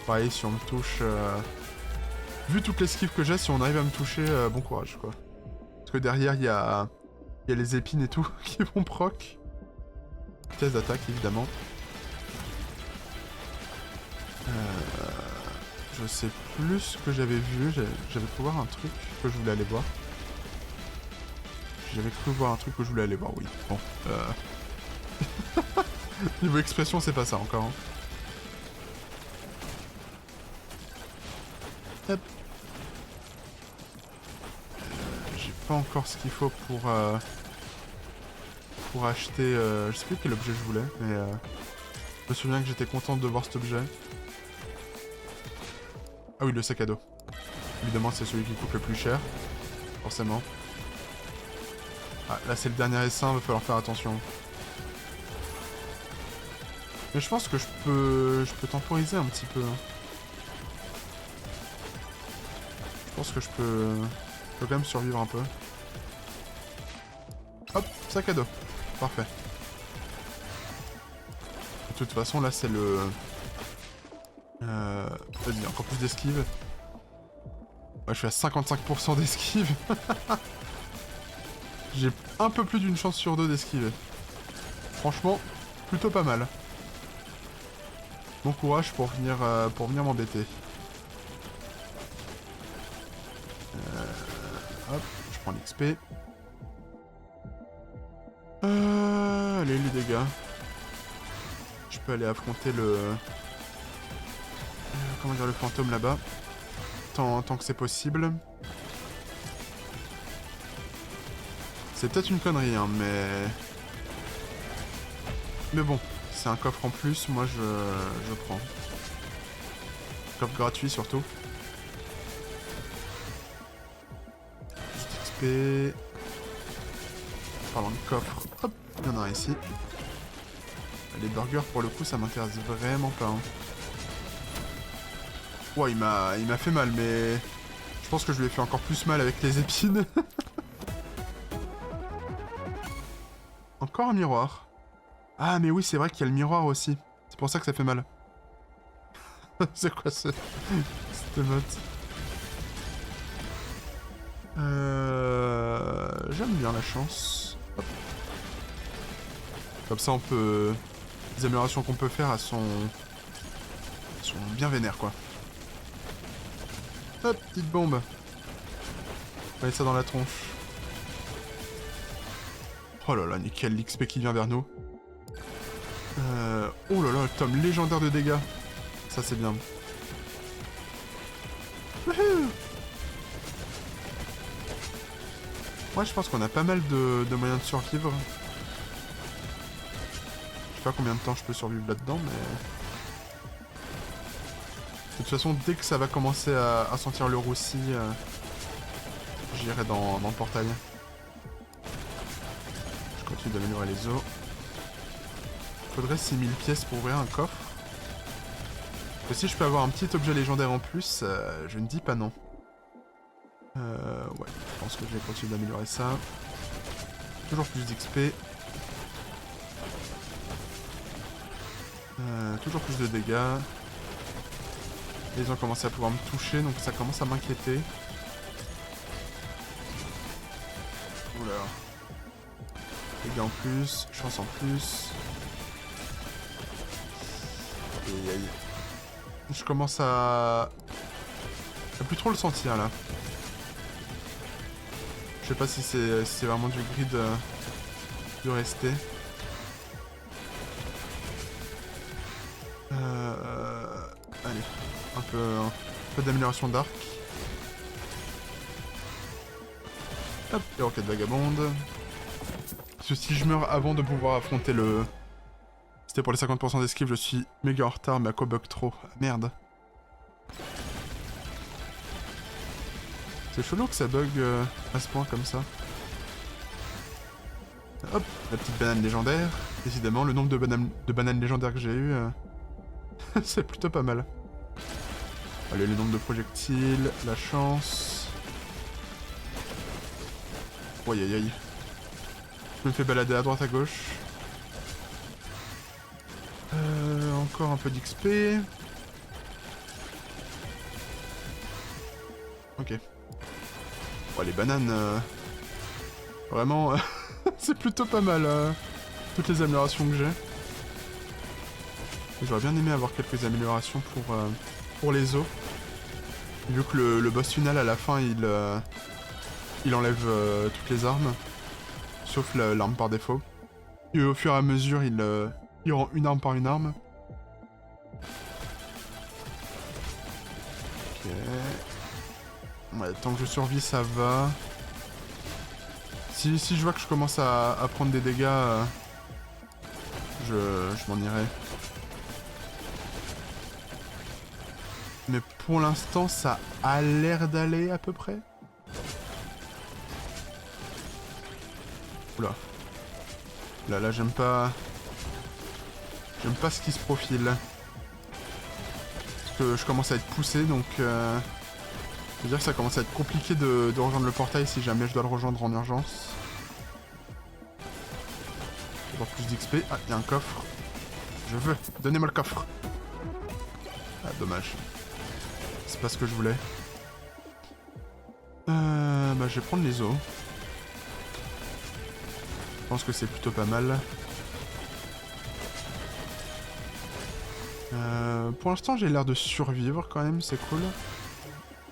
Pareil, si on me touche... Vu toute l'esquive que j'ai, si on arrive à me toucher, bon courage, quoi. Parce que derrière, il y a les épines et tout qui vont proc. Vitesse d'attaque, évidemment. Je sais plus ce que j'avais vu. J'avais cru voir un truc que je voulais aller voir. J'avais cru voir un truc que je voulais aller voir, oui. Bon, niveau expression, c'est pas ça encore. Hein. Hop. J'ai pas encore ce qu'il faut pour acheter... je sais plus quel objet je voulais, mais... je me souviens que j'étais contente de voir cet objet. Ah oui, le sac à dos. Évidemment, c'est celui qui coûte le plus cher. Forcément. Ah, là, c'est le dernier essaim, va falloir faire attention. Mais je pense que je peux temporiser un petit peu. Je pense que je peux quand même survivre un peu. Hop, sac à dos. Parfait. De toute façon, là, c'est le... Vas-y, encore plus d'esquive. Ouais, je suis à 55% d'esquive. J'ai un peu plus d'une chance sur deux d'esquiver. Franchement, plutôt pas mal. Bon courage pour venir m'embêter. Hop, je prends l'XP. Allez, les dégâts. Je peux aller affronter le... comment dire, le fantôme là-bas. Tant que c'est possible. C'est peut-être une connerie, hein, mais... Mais bon, c'est un coffre en plus, moi je prends. Coffre gratuit surtout. XP. Parlant de coffre, hop, il y en a un ici. Les burgers, pour le coup, ça m'intéresse vraiment pas. Hein. Ouais, il m'a fait mal, mais... Je pense que je lui ai fait encore plus mal avec les épines. Encore un miroir. Ah, mais oui, c'est vrai qu'il y a le miroir aussi. C'est pour ça que ça fait mal. C'est quoi cette emote? J'aime bien la chance. Hop. Comme ça, on peut... Les améliorations qu'on peut faire, elles sont bien vénères, quoi. Hop, petite bombe. On va mettre ça dans la tronche. Oh là là, nickel, l'XP qui vient vers nous. Oh là là, tome légendaire de dégâts. Ça c'est bien. Wouhou. Ouais, je pense qu'on a pas mal de moyens de survivre. Je sais pas combien de temps je peux survivre là-dedans, mais... De toute façon, dès que ça va commencer à sentir le roussi, j'irai dans le portail. Je continue d'améliorer les os. Faudrait 6000 pièces pour ouvrir un coffre. Et si je peux avoir un petit objet légendaire en plus, je ne dis pas non. Ouais, je pense que je vais continuer d'améliorer ça. Toujours plus d'XP. Toujours plus de dégâts. Et ils ont commencé à pouvoir me toucher, donc ça commence à m'inquiéter. Oula. Dégâts en plus, chance en plus. Aïe aïe. Je commence à plus trop le sentir là. Je sais pas si c'est vraiment du grid de rester. Allez, un peu d'amélioration d'arc. Hop, les roquettes vagabondes. Parce que si je meurs avant de pouvoir affronter le... C'était pour les 50% d'esquive, je suis méga en retard, mais à quoi bug trop? Merde. C'est chelou que ça bug à ce point comme ça. Hop, la petite banane légendaire. Décidément, le nombre de bananes légendaires que j'ai eu, c'est plutôt pas mal. Allez, le nombre de projectiles, la chance. Aïe aïe aïe. Je me fais balader à droite à gauche. Encore un peu d'XP. Ok. Oh, les bananes... Vraiment, c'est plutôt pas mal, toutes les améliorations que j'ai. J'aurais bien aimé avoir quelques améliorations pour les os. Vu que le boss final, à la fin, il enlève toutes les armes. Sauf l'arme par défaut. Et au fur et à mesure, il rend une arme par une arme. Ok. Ouais, tant que je survis, ça va. Si je vois que je commence à prendre des dégâts, je m'en irai. Mais pour l'instant, ça a l'air d'aller à peu près. Oula. Là, j'aime pas... J'aime pas ce qui se profile. Parce que je commence à être poussé, donc... C'est-à-dire que ça commence à être compliqué de rejoindre le portail si jamais je dois le rejoindre en urgence. Avoir plus d'XP. Ah, il y a un coffre. Je veux. Donnez-moi le coffre. Ah, dommage. C'est pas ce que je voulais. Bah, je vais prendre les os. Je pense que c'est plutôt pas mal. Pour l'instant, j'ai l'air de survivre quand même, c'est cool.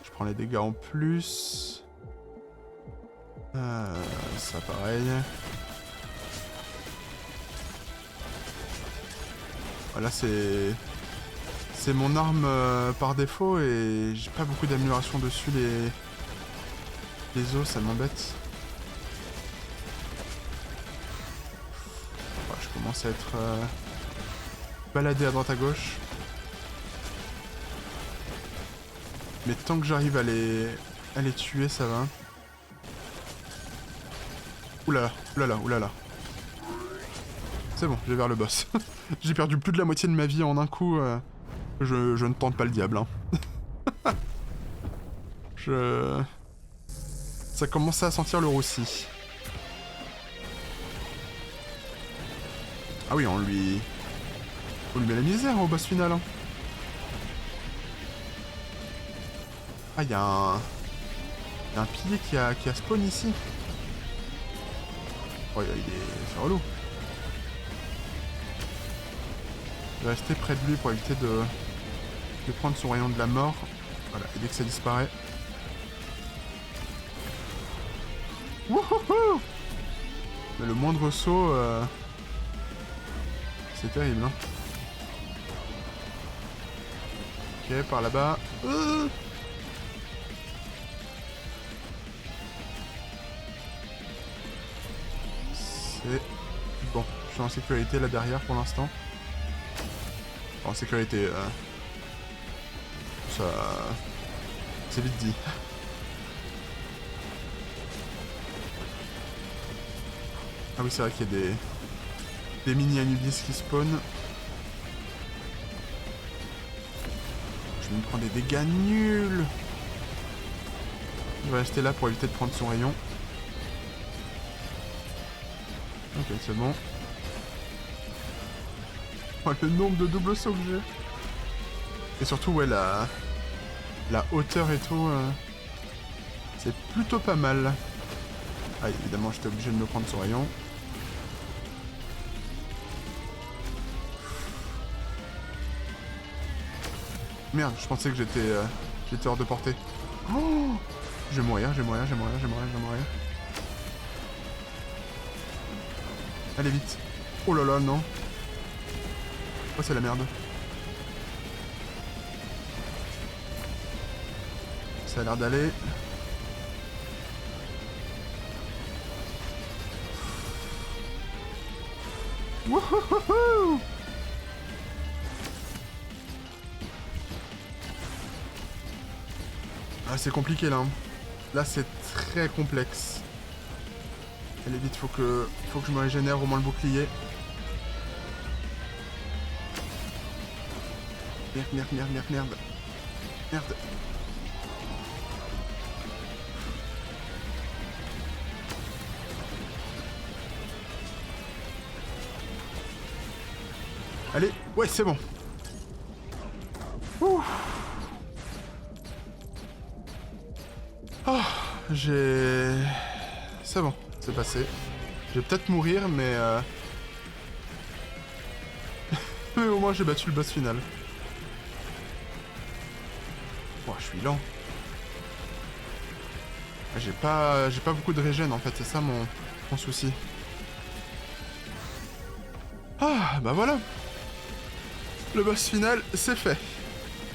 Je prends les dégâts en plus. Ça pareil. Voilà, c'est mon arme par défaut et j'ai pas beaucoup d'amélioration dessus. Les os, ça m'embête. Ouais, je commence à être baladé à droite à gauche. Mais tant que j'arrive à les tuer, ça va. Oulala, oulala, oulala. C'est bon, j'ai vers le boss. J'ai perdu plus de la moitié de ma vie en un coup. Je ne tente pas le diable. Hein. Ça commence à sentir le roussi. Ah oui, on lui met la misère au boss final. Hein. Ah, il y a un pilier qui a spawn ici. Oh, c'est relou. Je vais rester près de lui pour éviter de prendre son rayon de la mort. Voilà, et dès que ça disparaît... Wouhouhou! Mais le moindre saut, C'est terrible, hein. Ok, par là-bas. C'est... Bon, je suis en sécurité là derrière pour l'instant. En sécurité, ça... C'est vite dit. Ah oui, c'est vrai qu'il y a des mini Anubis qui spawnent. Je vais me prendre des dégâts nuls. Je vais rester là pour éviter de prendre son rayon. Ok, c'est bon. Oh, le nombre de doubles sauts que j'ai. Et surtout, ouais, la hauteur et tout, c'est plutôt pas mal. Ah, évidemment, j'étais obligé de me prendre son rayon. Merde, je pensais que j'étais hors de portée. Oh, je vais mourir, je vais mourir, je vais mourir, je vais mourir, je vais mourir. Allez vite. Oh là là, non. Oh, c'est la merde. Ça a l'air d'aller. Wouhouhouhou! Ah, c'est compliqué là. Là, c'est très complexe. Allez vite, faut que je me régénère au moins le bouclier. Merde, merde, merde, merde, merde. Merde. Allez, ouais, c'est bon. Ouh. Oh, c'est bon, c'est passé. Je vais peut-être mourir, mais... mais au moins j'ai battu le boss final. Oh, je suis lent. J'ai pas beaucoup de régène en fait, c'est ça mon souci. Ah, bah voilà. Le boss final, c'est fait.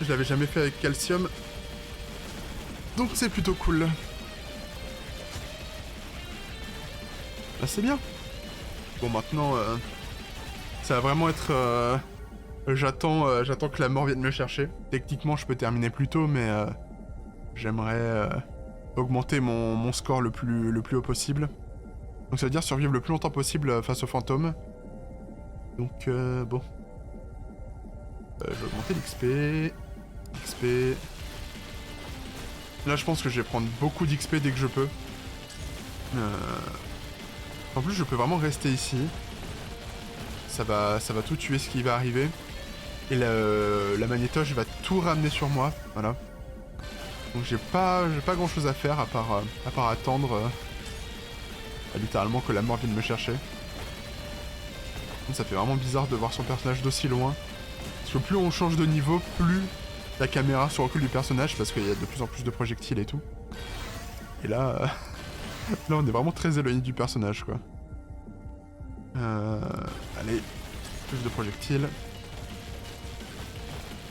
Je l'avais jamais fait avec Calcium. Donc c'est plutôt cool. Là c'est bien. Bon maintenant, ça va vraiment être... J'attends que la mort vienne me chercher. Techniquement je peux terminer plus tôt, mais j'aimerais augmenter mon score le plus haut possible. Donc ça veut dire survivre le plus longtemps possible face aux fantômes. Donc bon. Je vais augmenter l'XP. XP. Là je pense que je vais prendre beaucoup d'XP dès que je peux. En plus je peux vraiment rester ici. Ça va tout tuer ce qui va arriver. Et la magnétoche va tout ramener sur moi. Voilà. Donc j'ai pas grand chose à faire à part attendre littéralement que la mort vienne me chercher. Donc ça fait vraiment bizarre de voir son personnage d'aussi loin. Parce que plus on change de niveau, plus la caméra se recule du personnage parce qu'il y a de plus en plus de projectiles et tout. Et là, là on est vraiment très éloigné du personnage quoi. Allez, plus de projectiles.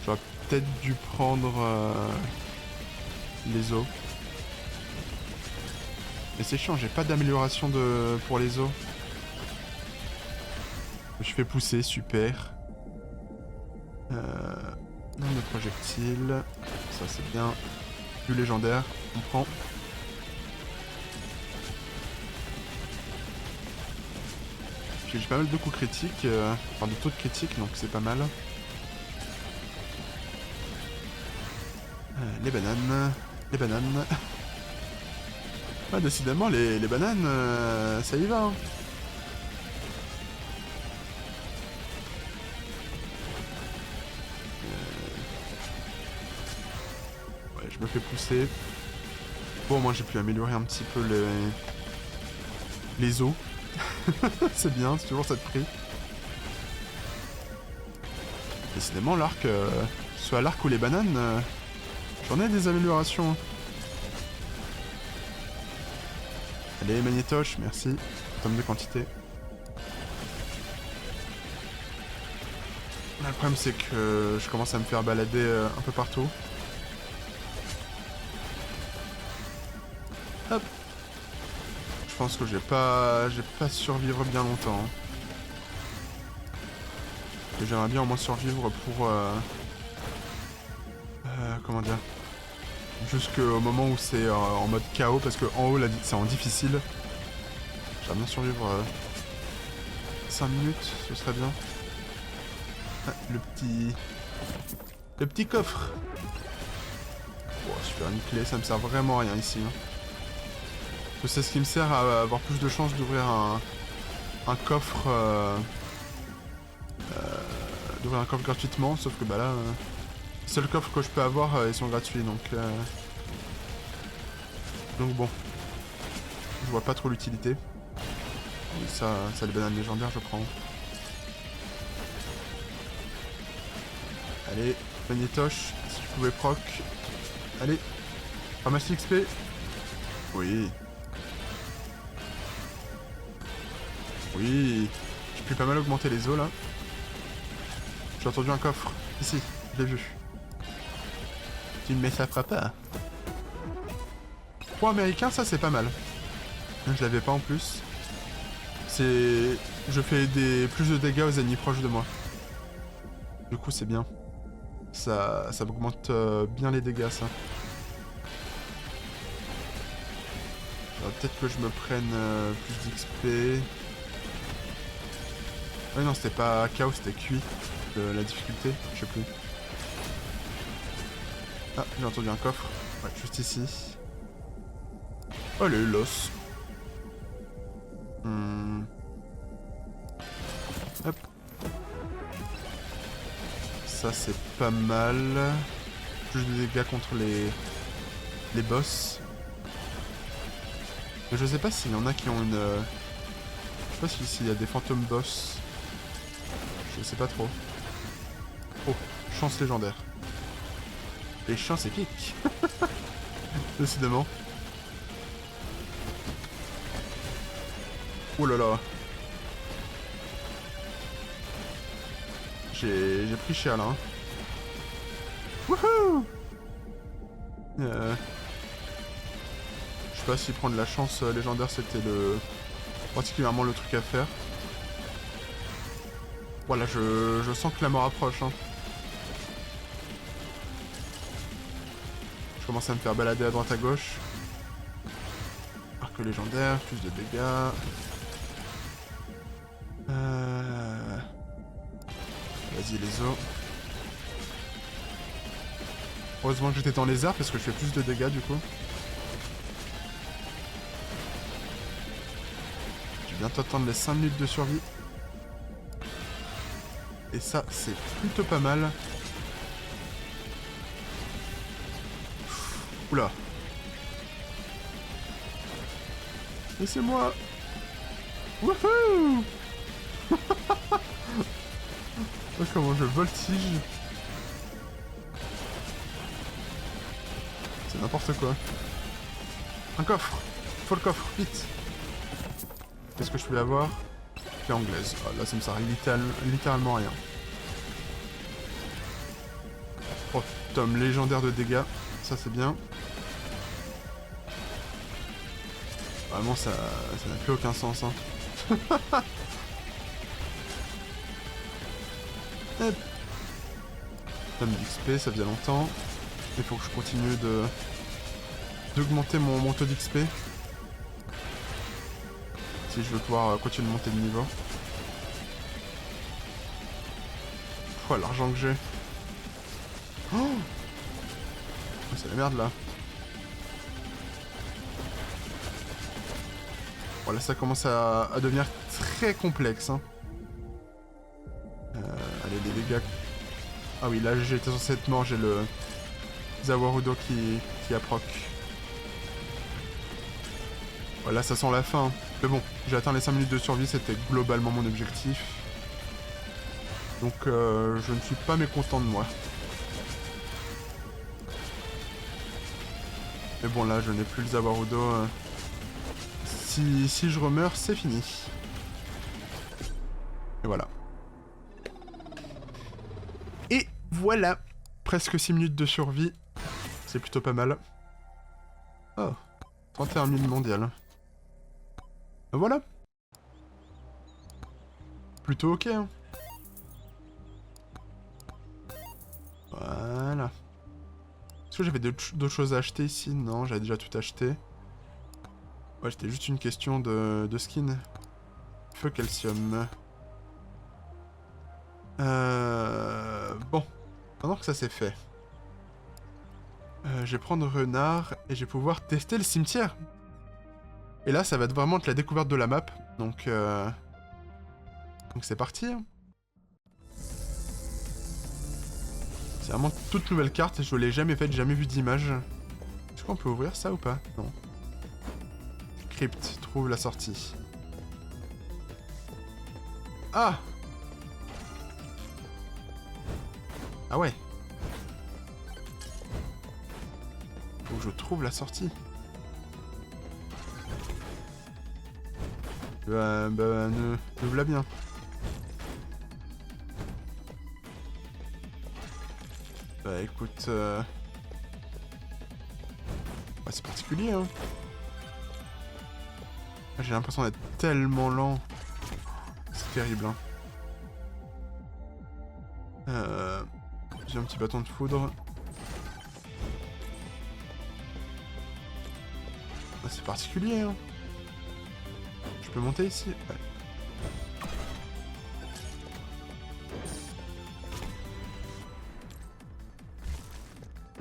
J'aurais peut-être dû prendre les os. Mais c'est chiant, j'ai pas d'amélioration pour les os. Je fais pousser, super. Nombre de projectiles. Ça c'est bien. Plus légendaire, on prend. J'ai pas mal de coups critiques, enfin de taux de critique, donc c'est pas mal. Les bananes. Les bananes. Ah, décidément, les bananes, ça y va. Hein. Ouais, je me fais pousser. Bon, moi j'ai pu améliorer un petit peu les os. C'est bien, c'est toujours ça de prix. Décidément, l'arc, soit l'arc ou les bananes, j'en ai des améliorations. Allez, magnétoche, merci. Tome de quantité. Là, le problème c'est que je commence à me faire balader un peu partout. Hop. Je pense que je vais pas survivre bien longtemps. Hein. J'aimerais bien au moins survivre pour... comment dire, jusqu'au moment où c'est en mode chaos, parce que en haut là c'est en difficile. J'aimerais bien survivre 5 minutes, ce serait bien. Ah, le petit coffre. Oh, super, une clé, ça me sert vraiment à rien ici. Hein. C'est ce qui me sert à avoir plus de chances d'ouvrir un coffre d'ouvrir un coffre gratuitement, sauf que bah là les seuls coffres que je peux avoir ils sont gratuits, donc bon, je vois pas trop l'utilité. Ça les bananes légendaires je prends. Allez, magnétoche, si tu pouvais proc. Allez, ramasse l'XP. Oui. Oui. J'ai pu pas mal augmenter les os là. J'ai entendu un coffre. Ici, je l'ai vu. Tu ne m'échapperas pas. Pour américain, ça c'est pas mal. Je l'avais pas en plus. C'est... Je fais plus de dégâts aux ennemis proches de moi. Du coup c'est bien. Ça augmente bien les dégâts ça. Peut-être que je me prenne plus d'XP. Ouais non c'était pas chaos, c'était QI. La difficulté, je sais plus. Ah, j'ai entendu un coffre. Ouais, juste ici. Oh, les l'os. Hop. Ça, c'est pas mal. Plus de dégâts contre les boss. Mais je sais pas s'il y en a qui ont une... Je sais pas s'il y a des fantômes boss. Je sais pas trop. Oh, chance légendaire. Les chances épiques. Décidément. Oh là là. J'ai pris cher là. Hein. Wouhou. Je sais pas si prendre la chance légendaire c'était particulièrement le truc à faire. Voilà, je sens que la mort approche. Hein. Je commence à me faire balader à droite à gauche. Arc légendaire, plus de dégâts. Vas-y les os. Heureusement que j'étais dans les airs parce que je fais plus de dégâts du coup. Je vais bientôt attendre les 5 minutes de survie. Et ça, c'est plutôt pas mal. Oula. Laissez-moi. Wouhou. Oh, comment je voltige. C'est n'importe quoi. Un coffre. Faut le coffre, vite. Qu'est-ce que je peux avoir? Clé anglaise. Oh, là, ça me sert littéralement à rien. Oh, tome légendaire de dégâts. Ça, c'est bien. Vraiment, ça n'a plus aucun sens. Hein. Tome d'XP, ça faisait longtemps. Il faut que je continue d'augmenter mon taux d'XP. Si je veux pouvoir continuer de monter de niveau. Oh, l'argent que j'ai. Oh, c'est la merde là. Voilà, ça commence à devenir très complexe. Hein. Allez, les dégâts. Ah oui, là j'étais censé être mort, j'ai le Zawarudo qui approche. Voilà, ça sent la fin. Mais bon, j'ai atteint les 5 minutes de survie, c'était globalement mon objectif. Donc je ne suis pas mécontent de moi. Mais bon, là je n'ai plus le Zawarudo. Si je remeurs, c'est fini. Et voilà. Voilà. Presque 6 minutes de survie. C'est plutôt pas mal. Oh. 31 000 mondial. Voilà. Plutôt ok, hein. Voilà. Est-ce que j'avais d'autres choses à acheter ici? Non, j'avais déjà tout acheté. Ouais, c'était juste une question de skin. Feu calcium. Bon. Pendant que ça c'est fait. Je vais prendre renard et je vais pouvoir tester le cimetière. Et là, ça va être vraiment la découverte de la map. Donc c'est parti. Hein. C'est vraiment toute nouvelle carte. Je l'ai jamais faite, jamais vu d'image. Est-ce qu'on peut ouvrir ça ou pas? Non. Crypt, trouve la sortie. Ah! Ah ouais. Faut que je trouve la sortie. Ne voilà bien. Bah écoute... Ouais, c'est particulier, hein. J'ai l'impression d'être tellement lent. C'est terrible, hein. J'ai un petit bâton de foudre. Ah, c'est particulier, hein. Je peux monter ici? Ouais.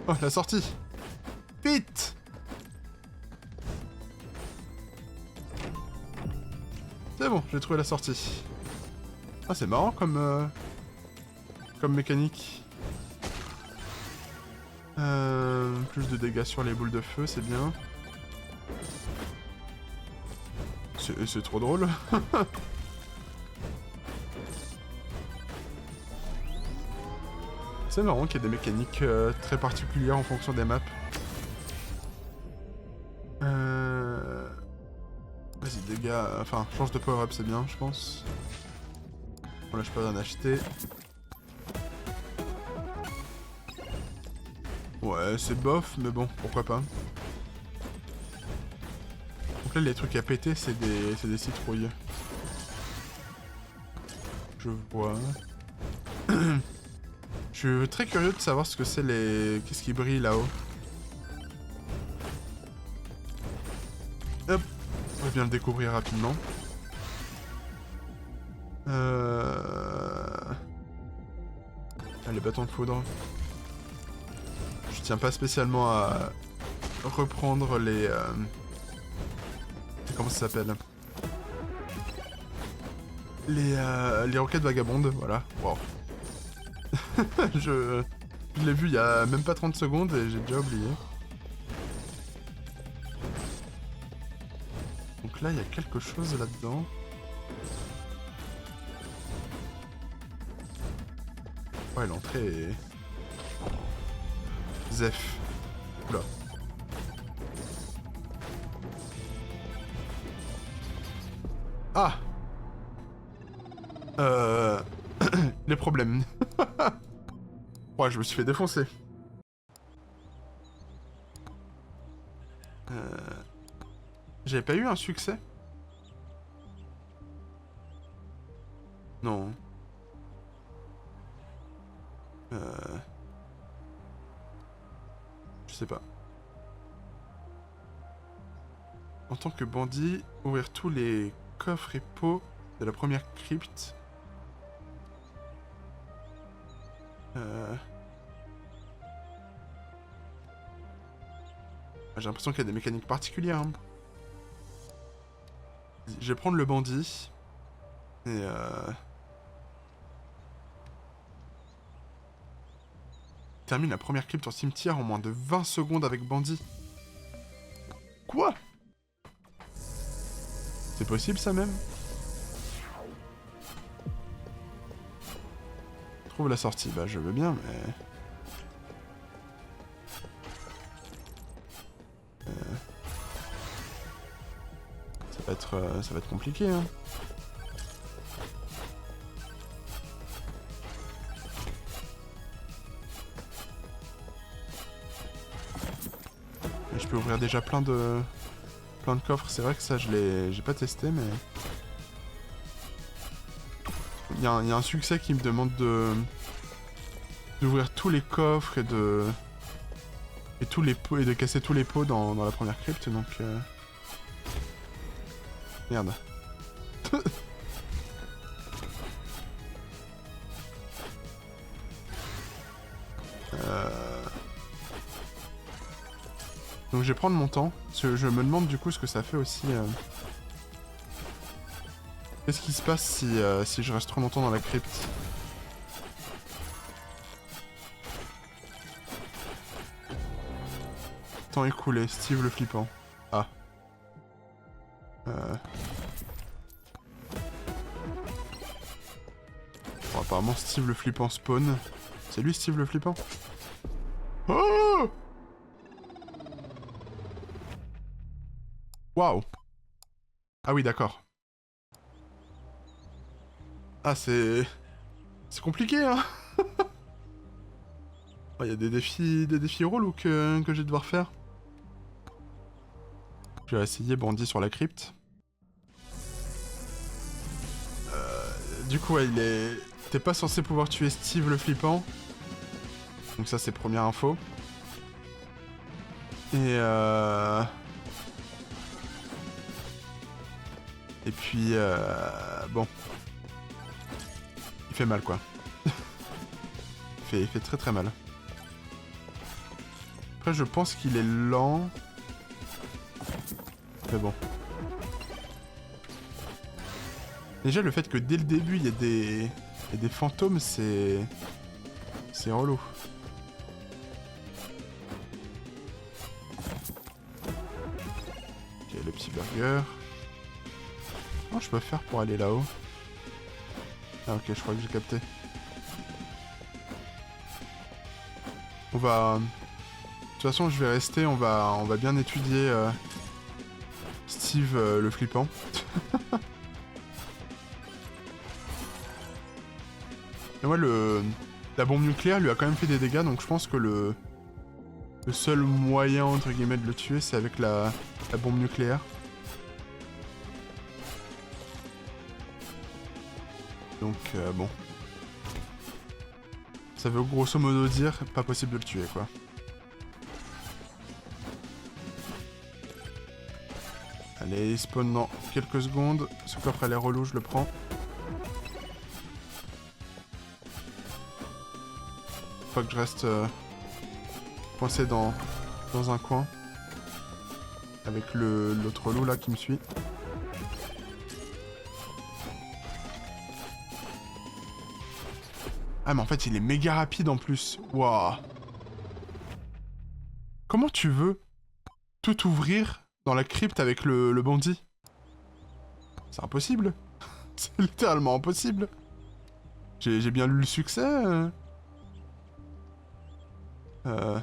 Oh, la sortie! Vite! C'est bon, j'ai trouvé la sortie. Ah, c'est marrant comme mécanique. Plus de dégâts sur les boules de feu, c'est bien. C'est trop drôle. C'est marrant qu'il y ait des mécaniques très particulières en fonction des maps. Vas-y, dégâts... Enfin, change de power-up, c'est bien, je pense. Bon, là, je peux rien acheter. Ouais, c'est bof, mais bon, pourquoi pas. Donc là, les trucs à péter, c'est des citrouilles. Je vois. Je suis très curieux de savoir ce que c'est les... Qu'est-ce qui brille là-haut. Hop. On va bien le découvrir rapidement. Ah, les bâtons de foudre. Je tiens pas spécialement à reprendre les... Comment ça s'appelle? Les roquettes vagabondes, voilà. Wow. Je l'ai vu il y a même pas 30 secondes et j'ai déjà oublié. Donc là, il y a quelque chose là-dedans. Ouais, l'entrée est... Zef. Oula. Ah! Les problèmes. Ouais, je me suis fait défoncer. J'avais pas eu un succès? Non. Je sais pas. En tant que bandit, ouvrir tous les coffres et pots de la première crypte. J'ai l'impression qu'il y a des mécaniques particulières. Hein. Je vais prendre le bandit. Et termine la première crypte en cimetière en moins de 20 secondes avec bandit. Quoi? C'est possible ça même? Trouve la sortie. Bah je veux bien mais... ça va être compliqué, hein. Et je peux ouvrir déjà plein de coffres. C'est vrai que ça, j'ai pas testé, mais... Il y a un succès qui me demande d'ouvrir tous les coffres et de... Et tous les pots, et de casser tous les pots dans la première crypte, donc... Merde. Donc je vais prendre mon temps. Parce que je me demande du coup ce que ça fait aussi... Qu'est-ce qui se passe si je reste trop longtemps dans la crypte? Temps écoulé, Steve le flippant. Ah. Bon, apparemment Steve le flippant spawn. C'est lui Steve le flippant? Oh! Waouh! Ah oui, d'accord. Ah, c'est compliqué, hein. Il y a des défis relous que je vais devoir faire. Je vais essayer bandit sur la crypte. Du coup, ouais, t'es pas censé pouvoir tuer Steve le flippant. Donc ça, c'est première info. Et puis, bon. Il fait mal, quoi. Il fait très très mal. Après, je pense qu'il est lent. Mais bon. Déjà, le fait que dès le début, il y ait des fantômes, c'est relou. Ok, le petit burger. Comment je peux faire pour aller là-haut? Ah ok, je crois que j'ai capté. On va... De toute façon, je vais rester, on va bien étudier Steve le flippant. Et moi, la bombe nucléaire lui a quand même fait des dégâts, donc je pense que le seul moyen, entre guillemets, de le tuer, c'est avec la bombe nucléaire. Donc, bon. Ça veut grosso modo dire, pas possible de le tuer, quoi. Allez, il spawn dans quelques secondes. Ce coffre a l'air relou, je le prends. Faut que je reste coincé dans un coin. Avec l'autre loup là qui me suit. Ah mais en fait il est méga rapide en plus. Waouh. Comment tu veux tout ouvrir dans la crypte avec le bandit? C'est impossible. C'est littéralement impossible. J'ai bien lu le succès. Ouais,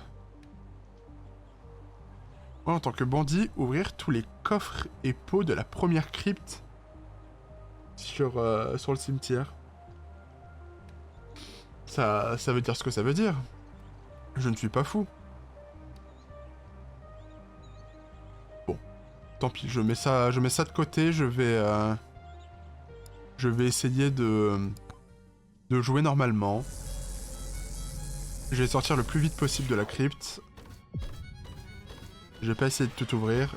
en tant que bandit, ouvrir tous les coffres et pots de la première crypte sur le cimetière. Ça veut dire ce que ça veut dire. Je ne suis pas fou. Bon, tant pis, je mets ça de côté, je vais essayer de jouer normalement. Je vais sortir le plus vite possible de la crypte. Je vais pas essayer de tout ouvrir.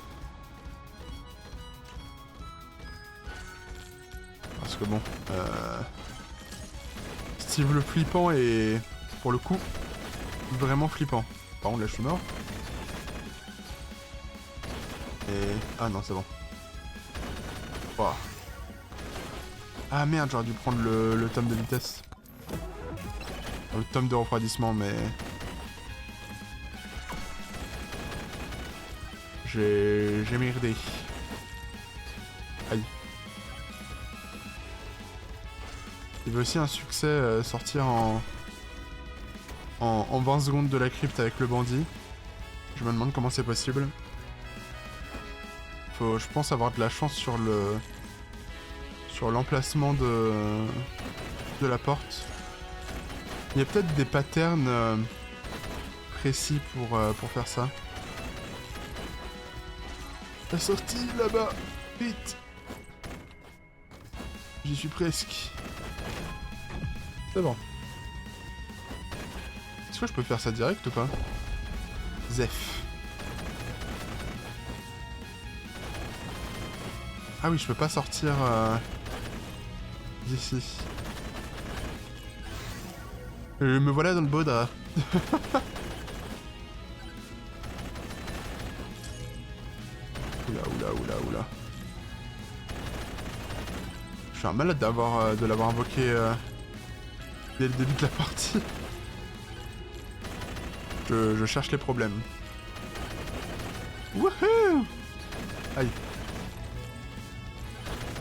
Parce que bon... Steve le flippant est, pour le coup, vraiment flippant. Par contre, là, je suis mort. Et... Ah non, c'est bon. Oh. Ah merde, j'aurais dû prendre le tome de vitesse. Le tome de refroidissement, mais... J'ai merdé. Aïe. Il veut aussi un succès sortir en 20 secondes de la crypte avec le bandit. Je me demande comment c'est possible. Faut, je pense, avoir de la chance sur l'emplacement de la porte. Il y a peut-être des patterns précis pour faire ça. La sortie, là-bas. Vite. J'y suis presque. C'est bon. Est-ce que je peux faire ça direct ou pas? Zef. Ah oui, je peux pas sortir d'ici. Me voilà dans le Baudra. Oula. Je suis un malade de l'avoir invoqué dès le début de la partie. Je cherche les problèmes. Wouhou! Aïe.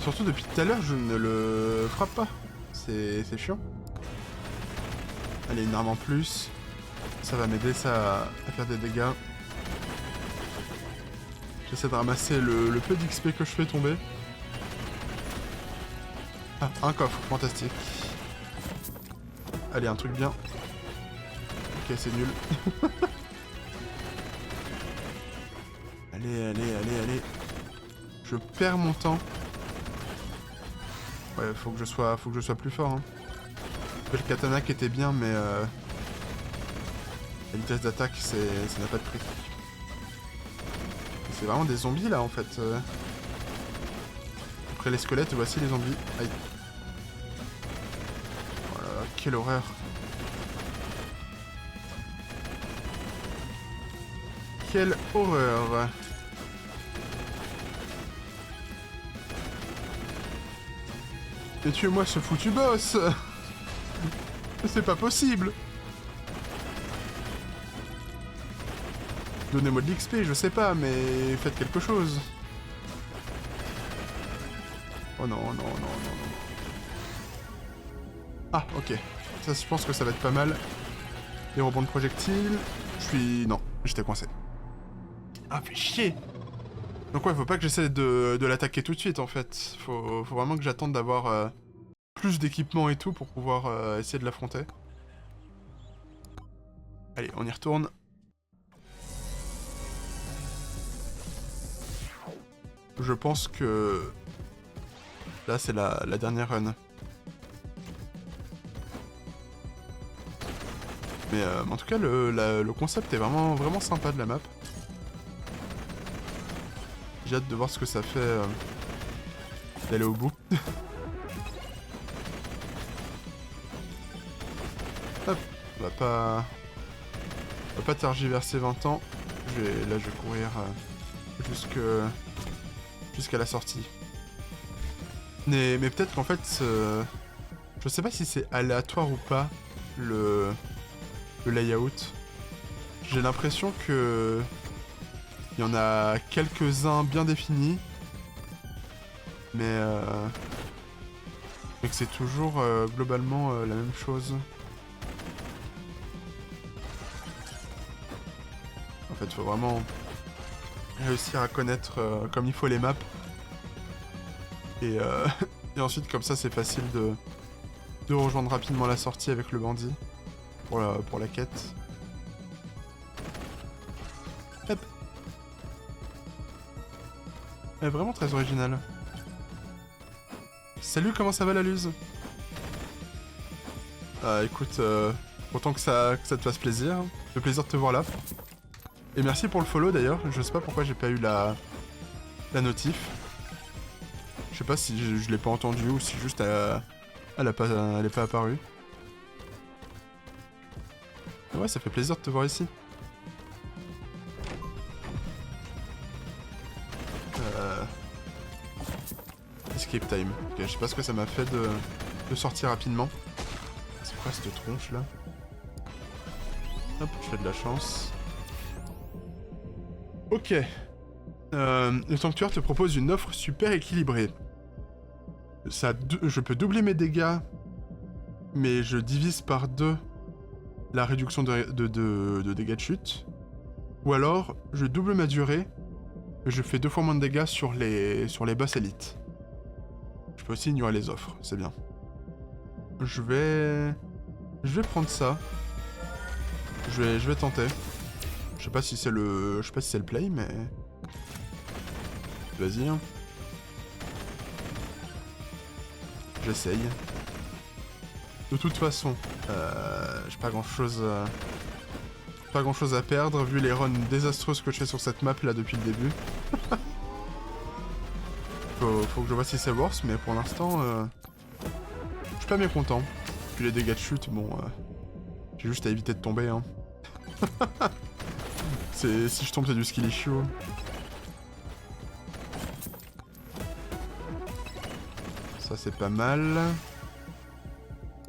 Surtout depuis tout à l'heure, je ne le frappe pas. C'est chiant. Allez, une arme en plus. Ça va m'aider ça à faire des dégâts. J'essaie de ramasser le peu d'XP que je fais tomber. Ah, un coffre, fantastique. Allez, un truc bien. Ok, c'est nul. Allez. Je perds mon temps. Ouais, faut que je sois plus fort. Hein. Le katana qui était bien, mais la vitesse d'attaque, ça n'a pas de prix. C'est vraiment des zombies là en fait. Après les squelettes, voici les zombies. Aïe. Oh là là, quelle horreur. Quelle horreur. Et tuez-moi ce foutu boss. C'est pas possible. Donnez-moi de l'XP, je sais pas, mais faites quelque chose. Oh non. Ah, ok. Ça, je pense que ça va être pas mal. Les rebonds de projectiles. Non, j'étais coincé. Ah, fait chier. Donc ouais, faut pas que j'essaie de l'attaquer tout de suite, en fait. Faut vraiment que j'attende d'avoir plus d'équipement et tout pour pouvoir essayer de l'affronter. Allez, on y retourne. Je pense que... Là, c'est la dernière run. Mais en tout cas, le concept est vraiment sympa de la map. J'ai hâte de voir ce que ça fait d'aller au bout. Hop, on va pas tergiverser 20 ans. Là, je vais courir jusqu'à la sortie. Mais peut-être qu'en fait, je sais pas si c'est aléatoire ou pas, le layout. J'ai l'impression que il y en a quelques-uns bien définis, mais que c'est toujours globalement la même chose. En fait, faut vraiment réussir à connaître comme il faut les maps. Et ensuite, comme ça, c'est facile de rejoindre rapidement la sortie avec le bandit pour la quête. Hop. Elle est vraiment très originale. Salut, comment ça va la luz? Écoute, autant que ça te fasse plaisir. Le plaisir de te voir là. Et merci pour le follow d'ailleurs. Je sais pas pourquoi j'ai pas eu la notif. Je sais pas si je l'ai pas entendu ou si juste elle est pas apparue. Mais ouais, ça fait plaisir de te voir ici. Escape time. Ok, je sais pas ce que ça m'a fait de sortir rapidement. C'est quoi cette tronche là? Hop, je fais de la chance. Ok. Le sanctuaire te propose une offre super équilibrée. Je peux doubler mes dégâts, mais je divise par 2 la réduction de dégâts de chute. Ou alors, je double ma durée, et je fais 2 fois moins de dégâts sur les boss élites. Je peux aussi ignorer les offres, c'est bien. Je vais prendre ça. Je vais tenter. Je sais pas si c'est le play, mais Vas-y. Hein. J'essaye. De toute façon, j'ai pas grand-chose... Pas grand-chose à perdre, vu les runs désastreuses que je fais sur cette map là depuis le début. faut que je vois si c'est worse, mais pour l'instant, je suis pas mécontent. Puis les dégâts de chute, bon, j'ai juste à éviter de tomber. Hein. Si je tombe, c'est du skill issue. Ça, c'est pas mal.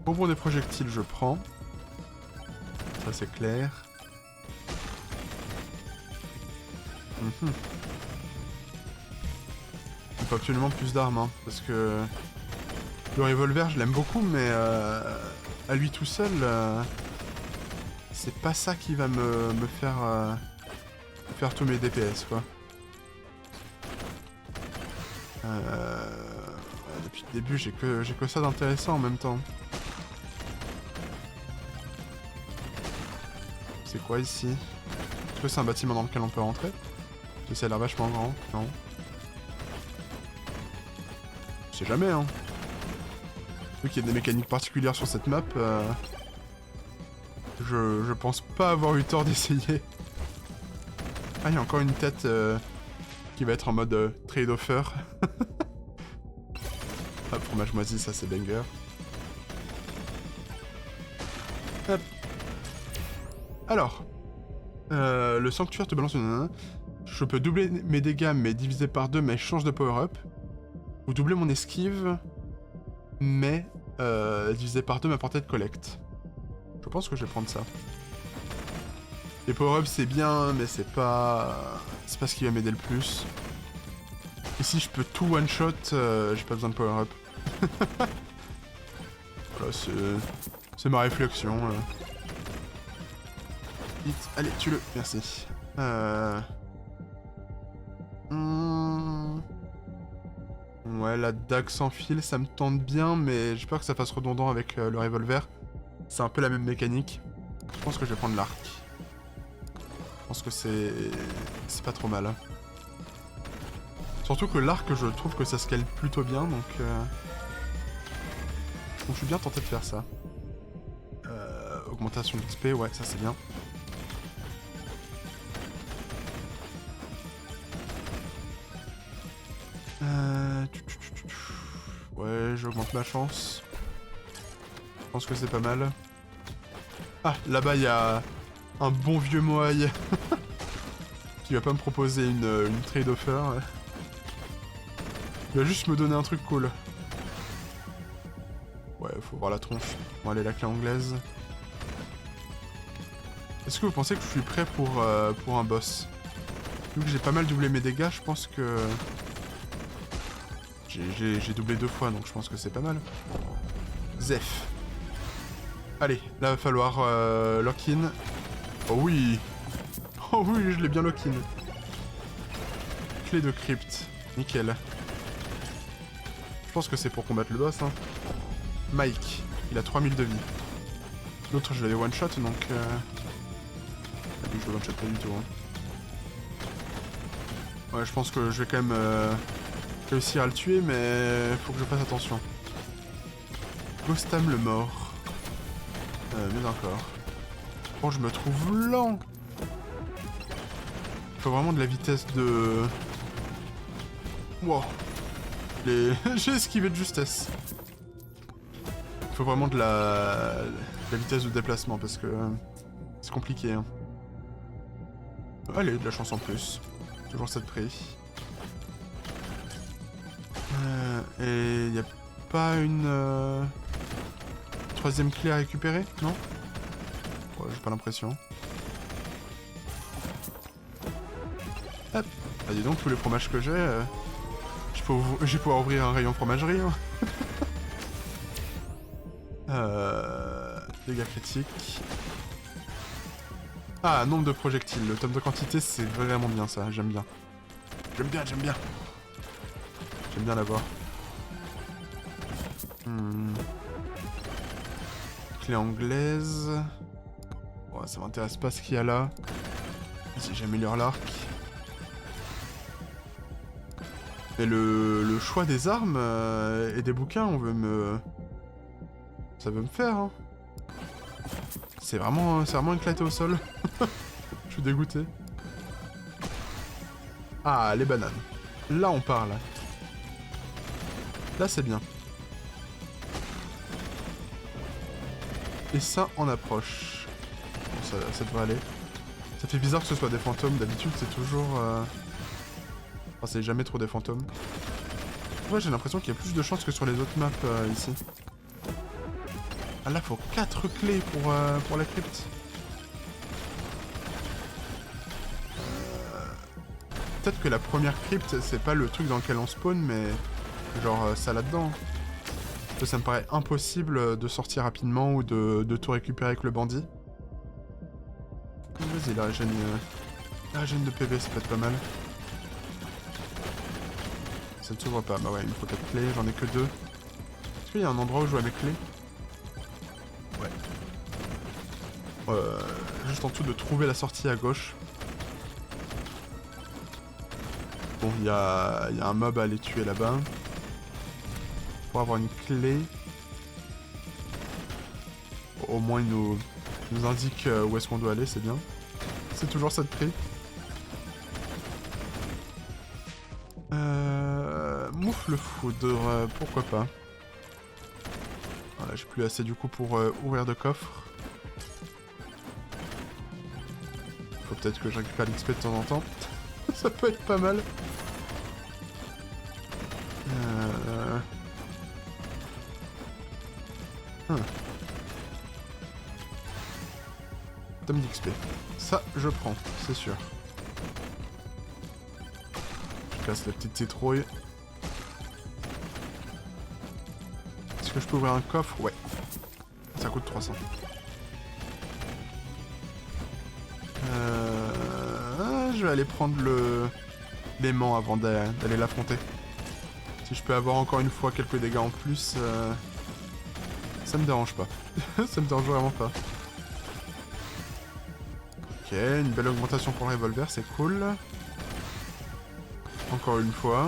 Pour des projectiles, je prends. Ça, c'est clair. Il faut absolument plus d'armes, hein, parce que le revolver, je l'aime beaucoup, mais à lui tout seul, c'est pas ça qui va me faire tous mes DPS, quoi. Depuis le début, j'ai que ça d'intéressant en même temps. C'est quoi ici? Est-ce que c'est un bâtiment dans lequel on peut rentrer? Parce que ça a l'air vachement grand, non? Je sais jamais, hein. Vu qu'il y a des mécaniques particulières sur cette map, je pense pas avoir eu tort d'essayer. Ah, il y a encore une tête qui va être en mode trade-offer. Ah, fromage moisi, ça c'est banger. Hop. Alors, le sanctuaire te balance une... Je peux doubler mes dégâts, mais diviser par 2, mais je change de power-up. Ou doubler mon esquive, mais diviser par 2 ma portée de collecte. Je pense que je vais prendre ça. Les power-ups c'est bien, mais c'est pas ce qui va m'aider le plus. Ici je peux tout one-shot, j'ai pas besoin de power-up. Voilà, c'est ma réflexion. Vite, allez, tue-le, merci. Ouais, la dague sans fil, ça me tente bien, mais j'ai peur que ça fasse redondant avec le revolver. C'est un peu la même mécanique. Je pense que je vais prendre l'arc. Je pense que c'est pas trop mal. Surtout que l'arc, je trouve que ça scale plutôt bien, donc je suis bien tenté de faire ça. Augmentation d'XP, ouais, ça c'est bien. Ouais, j'augmente ma chance. Je pense que c'est pas mal. Ah, là-bas, il y a un bon vieux Moai qui va pas me proposer une trade offer. Il va juste me donner un truc cool. Ouais, faut voir la tronche. Bon, allez, la clé anglaise. Est-ce que vous pensez que je suis prêt pour un boss? Vu que j'ai pas mal doublé mes dégâts, je pense que... J'ai doublé 2 fois, donc je pense que c'est pas mal. Zef. Allez, là va falloir lock-in. Oh oui. Oh oui, je l'ai bien lock-in. Clé de crypte. Nickel. Je pense que c'est pour combattre le boss, hein. Mike, il a 3000 de vie. L'autre, je l'avais one-shot, donc... Lui, je le one-shot pas du tout, hein. Ouais, je pense que je vais quand même réussir à le tuer, mais faut que je fasse attention. Ghostam le mort. Mais encore. Bon, je me trouve lent. Faut vraiment de la vitesse de... Wow. J'ai esquivé de justesse. Faut vraiment de la vitesse de déplacement, parce que c'est compliqué, hein. Allez, de la chance en plus. Toujours ça de prix. Et y a pas une troisième clé à récupérer, non? Ouais, j'ai pas l'impression. Hop. Ah, dis donc, tous les fromages que j'ai, je vais pouvoir ouvrir un rayon fromagerie. Hein. Dégâts critiques. Ah, nombre de projectiles. Le tome de quantité, c'est vraiment bien ça, j'aime bien. J'aime bien. J'aime bien l'avoir. Clé anglaise. Ouais, ça m'intéresse pas ce qu'il y a là. Si j'améliore l'arc. Mais le choix des armes et des bouquins, on veut me... Ça veut me faire, hein. C'est vraiment éclaté au sol. Je suis dégoûté. Ah, les bananes. Là, on parle. Là, c'est bien. Et ça, en approche. Bon, ça devrait aller. Ça fait bizarre que ce soit des fantômes. D'habitude, c'est toujours... Enfin, c'est jamais trop des fantômes. Ouais, j'ai l'impression qu'il y a plus de chances que sur les autres maps ici. Ah là, faut 4 clés pour la crypte. Peut-être que la première crypte, c'est pas le truc dans lequel on spawn, mais genre ça là-dedans. Parce que ça me paraît impossible de sortir rapidement ou de tout récupérer avec le bandit. Vas-y, la régène de PV, ça peut être pas mal. Ça ne s'ouvre pas. Bah ouais, il me faut 4 clés, j'en ai que 2. Est-ce qu'il y a un endroit où je vois mes clés? Ouais. Juste en dessous de trouver la sortie à gauche. Bon, il y a un mob à aller tuer là-bas. Pour avoir une clé. Au moins, il nous indique où est-ce qu'on doit aller, c'est bien. C'est toujours ça de prix. Moufle foudre, pourquoi pas. Voilà, j'ai plus assez du coup pour ouvrir de coffre. Faut peut-être que je récupère l'XP de temps en temps. Ça peut être pas mal. Tome d'XP. Ça, je prends, c'est sûr. Je casse la petite citrouille. Est-ce que je peux ouvrir un coffre? Ouais. Ça coûte 300. Je vais aller prendre l'aimant avant d'aller l'affronter. Si je peux avoir encore une fois quelques dégâts en plus, ça me dérange pas. Ça me dérange vraiment pas. Ok, une belle augmentation pour le revolver, c'est cool. Encore une fois.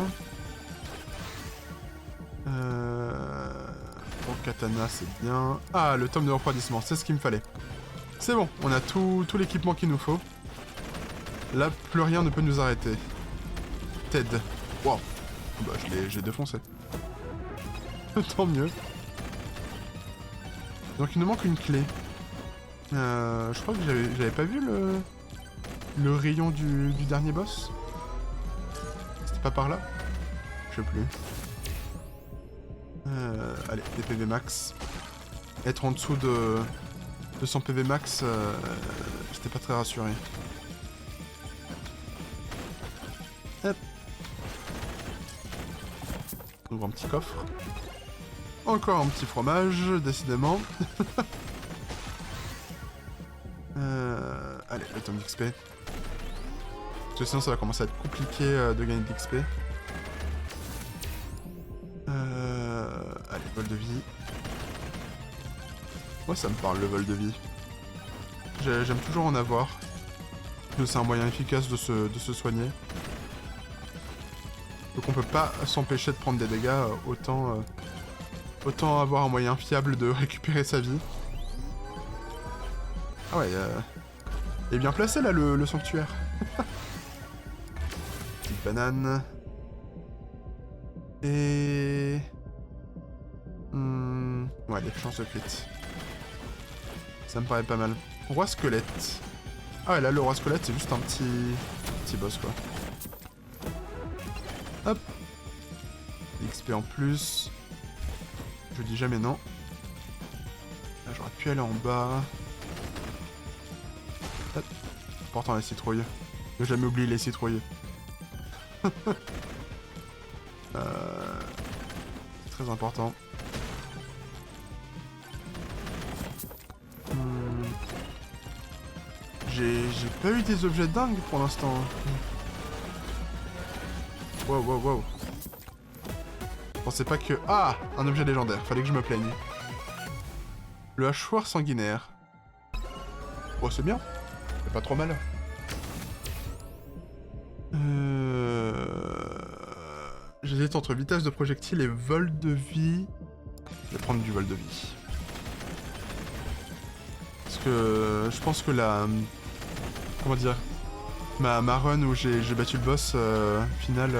Pour le katana, c'est bien. Ah, le tome de refroidissement, c'est ce qu'il me fallait. C'est bon, on a tout l'équipement qu'il nous faut. Là, plus rien ne peut nous arrêter. Ted. Wow. Bah, j'ai défoncé. Tant mieux. Donc, il nous manque une clé. Je crois que j'avais pas vu le rayon du dernier boss. C'était pas par là? Je sais plus. Allez, des PV max. Être en dessous de 200 PV max, j'étais pas très rassuré. Hop. On ouvre un petit coffre. Encore un petit fromage, décidément. Allez, le tome d'XP. Parce que sinon ça va commencer à être compliqué de gagner de l'XP. Allez, vol de vie. Moi ça me parle le vol de vie. J'aime toujours en avoir. C'est un moyen efficace de se soigner. Donc on peut pas s'empêcher de prendre des dégâts, autant avoir un moyen fiable de récupérer sa vie. Ah ouais, il est bien placé là le sanctuaire. Petite banane. Et... Ouais, des chances de crit. Ça me paraît pas mal. Roi squelette. Ah ouais, là le roi squelette c'est juste un petit boss quoi. Hop. XP en plus. Je dis jamais non. Là j'aurais pu aller en bas. Hop. Important les citrouilles. Ne jamais oublier les citrouilles. Très important. J'ai pas eu des objets dingues pour l'instant. Wow, wow, wow. Je pensais pas que... Ah, un objet légendaire. Fallait que je me plaigne. Le hachoir sanguinaire. Oh, c'est bien. C'est pas trop mal. J'hésite entre vitesse de projectile et vol de vie. Je vais prendre du vol de vie. Parce que je pense que la... Comment dire, ma run où j'ai battu le boss final,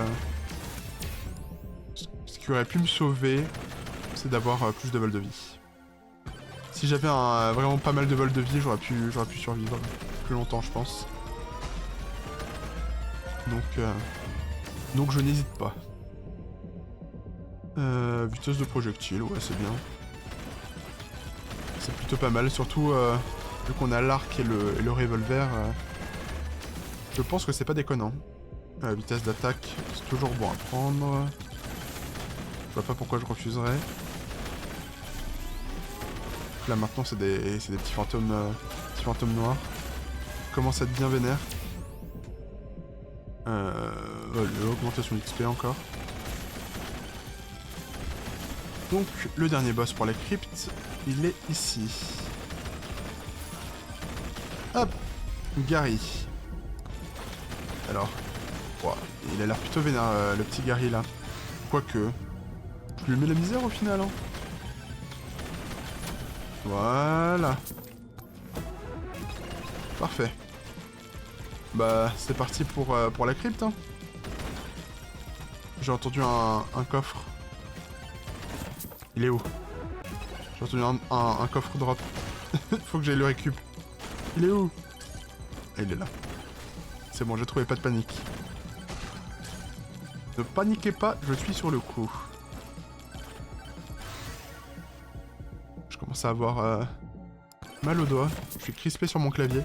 ce qui aurait pu me sauver, c'est d'avoir plus de vol de vie. Si j'avais vraiment pas mal de vol de vie, j'aurais pu survivre plus longtemps, je pense. Donc je n'hésite pas. Vitesse de projectile, ouais, c'est bien. C'est plutôt pas mal, surtout vu qu'on a l'arc et le revolver. Je pense que c'est pas déconnant. Vitesse d'attaque, c'est toujours bon à prendre. Je vois pas pourquoi je refuserais. Là maintenant c'est des petits fantômes noirs. Commence à être bien vénère. L'augmentation d'XP encore. Donc le dernier boss pour la crypte, il est ici. Hop, Gary. Alors, wow, il a l'air plutôt vénère, le petit Gary là. Quoique, je lui mets la misère au final. Hein. Voilà. Parfait. Bah, c'est parti pour la crypte. Hein. J'ai entendu un coffre. Il est où? J'ai entendu un coffre drop. Faut que j'aille le récup. Il est où? Ah, il est là. C'est bon, j'ai trouvé, pas de panique. Ne paniquez pas, je suis sur le coup. Je commence à avoir mal au doigt. Je suis crispé sur mon clavier.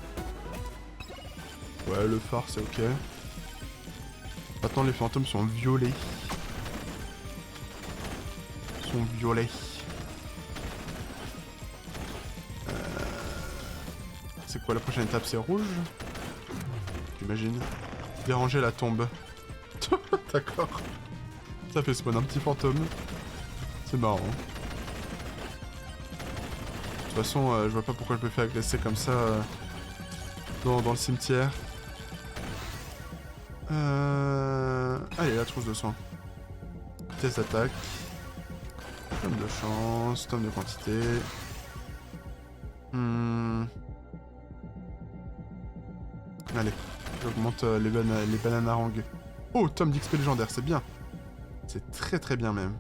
Ouais, le phare, c'est ok. Maintenant, les fantômes sont violets. Ils sont violets. C'est quoi la prochaine étape? C'est rouge? J'imagine. Déranger la tombe. D'accord. Ça fait spawn un petit fantôme. C'est marrant. De toute façon, je vois pas pourquoi je me fais agresser comme ça dans le cimetière. Allez, la trousse de soins. Vitesse d'attaque. Tome de chance, tome de quantité. Allez, j'augmente les bananes harangues. Oh, tome d'XP légendaire, c'est bien. C'est très très bien même.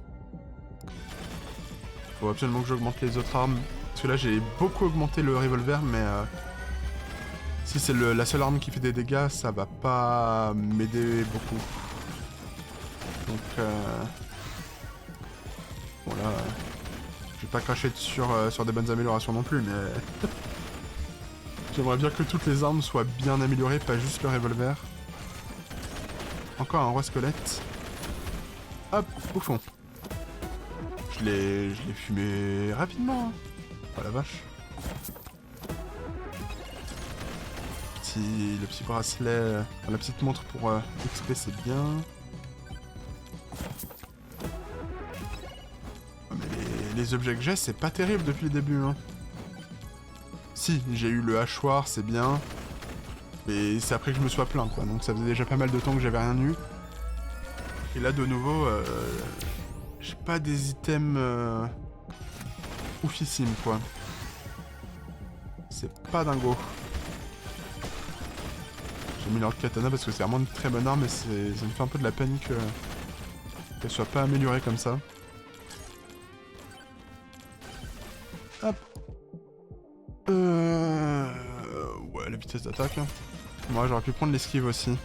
Faut absolument que j'augmente les autres armes. Parce que là, j'ai beaucoup augmenté le revolver, mais... si c'est la seule arme qui fait des dégâts, ça va pas m'aider beaucoup. Donc... bon là... je vais pas cracher sur des bonnes améliorations non plus, mais... J'aimerais bien que toutes les armes soient bien améliorées, pas juste le revolver. Encore un roi squelette. Hop, au fond. Je l'ai fumé rapidement. Hein. Oh la vache. Le petit bracelet, la petite montre pour XP, c'est bien. Oh, mais les objets que j'ai, c'est pas terrible depuis le début. Hein. Si, j'ai eu le hachoir, c'est bien. Mais c'est après que je me sois plaint, quoi. Donc ça faisait déjà pas mal de temps que j'avais rien eu. Et là, de nouveau, j'ai pas des items oufissimes, quoi. C'est pas dingo. J'ai mis leur katana parce que c'est vraiment une très bonne arme et ça me fait un peu de la peine qu'elle soit pas améliorée comme ça. Hop. Ouais, la vitesse d'attaque. Hein. Moi, j'aurais pu prendre l'esquive aussi.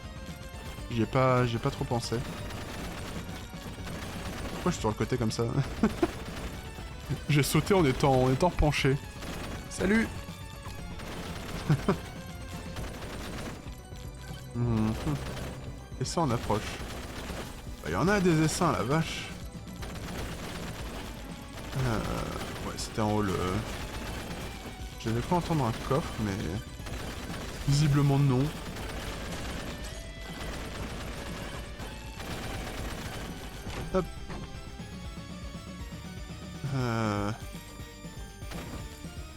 J'y ai pas trop pensé. Pourquoi je suis sur le côté comme ça? J'ai sauté en étant penché. Salut. Et ça on approche. Il y en a des essaims, la vache. Ouais, c'était en haut le... J'avais cru entendre un coffre, mais... visiblement non. Hop.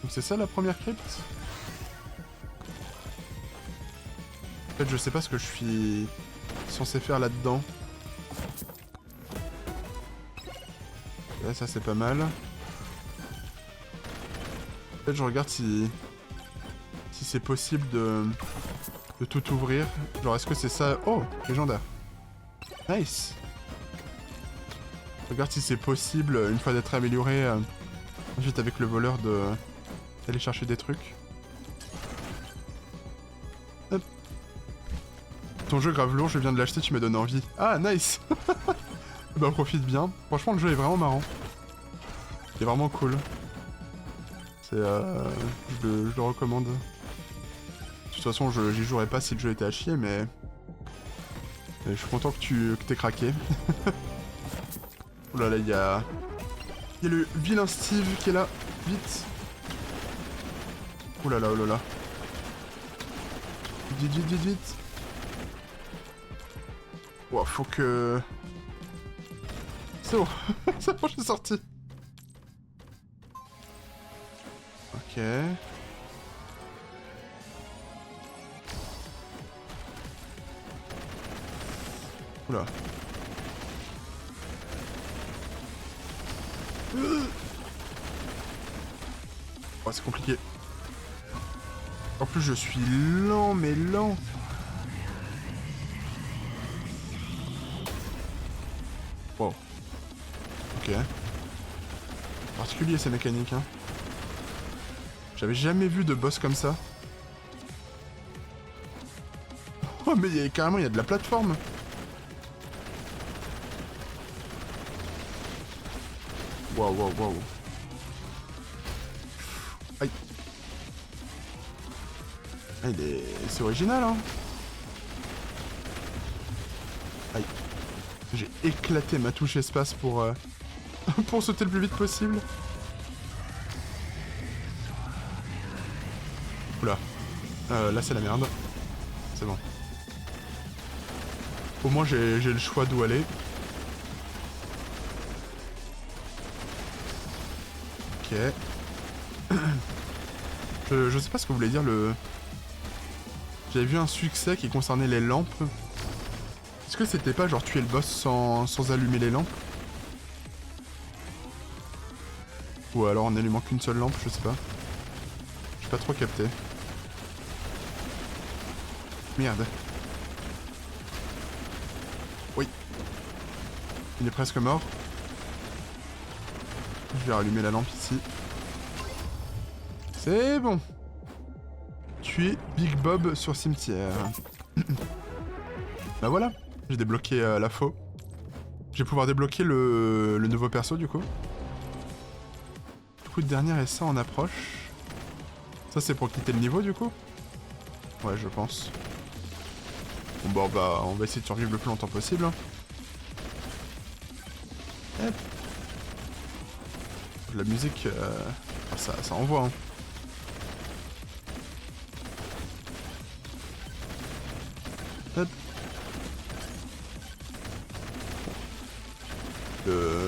Donc c'est ça la première crypte? En fait, je sais pas ce que je suis censé faire là-dedans. Ok, ça c'est pas mal. En fait, je regarde si c'est possible de tout ouvrir. Genre, est-ce que c'est ça? Oh, légendaire. Nice. Je regarde si c'est possible, une fois d'être amélioré, ensuite avec le voleur, d'aller chercher des trucs. Hop. Ton jeu grave lourd, je viens de l'acheter, tu m'as donné envie. Ah, nice. Bah, profite bien. Franchement, le jeu est vraiment marrant. Il est vraiment cool. C'est, je le recommande. De toute façon, j'y jouerais pas si le jeu était à chier, mais je suis content que t'aies craqué. Oh là là, il y a le vilain Steve qui est là. Vite. Oh là là, oh là là. Vite, vite, vite, vite. Wow, faut que... C'est bon. C'est bon, je suis sorti. Ok. Oula. Oh, c'est compliqué. En plus, je suis lent, mais lent. Wow. Ok. Particulier ces mécaniques, hein. J'avais jamais vu de boss comme ça. Oh, mais carrément, il y a de la plateforme. Waouh, waouh, waouh. Aïe. Ah, c'est original, hein. Aïe. J'ai éclaté ma touche espace pour, pour sauter le plus vite possible. Oula. Là, c'est la merde. C'est bon. Au moins, j'ai le choix d'où aller. Ok. Je sais pas ce que vous voulez dire, le... J'avais vu un succès qui concernait les lampes. Est-ce que c'était pas genre tuer le boss sans allumer les lampes? Ou alors en allumant qu'une seule lampe, je sais pas. J'ai pas trop capté. Merde. Oui. Il est presque mort. Je vais rallumer la lampe ici. C'est bon. Tuer Big Bob sur cimetière. Bah voilà. J'ai débloqué la faux. Je vais pouvoir débloquer le nouveau perso du coup. Du coup, le dernier est ça en approche. Ça c'est pour quitter le niveau du coup? Ouais, je pense. Bon bah on va essayer de survivre le plus longtemps possible. Hop. La musique, ça envoie. Hein. Hop.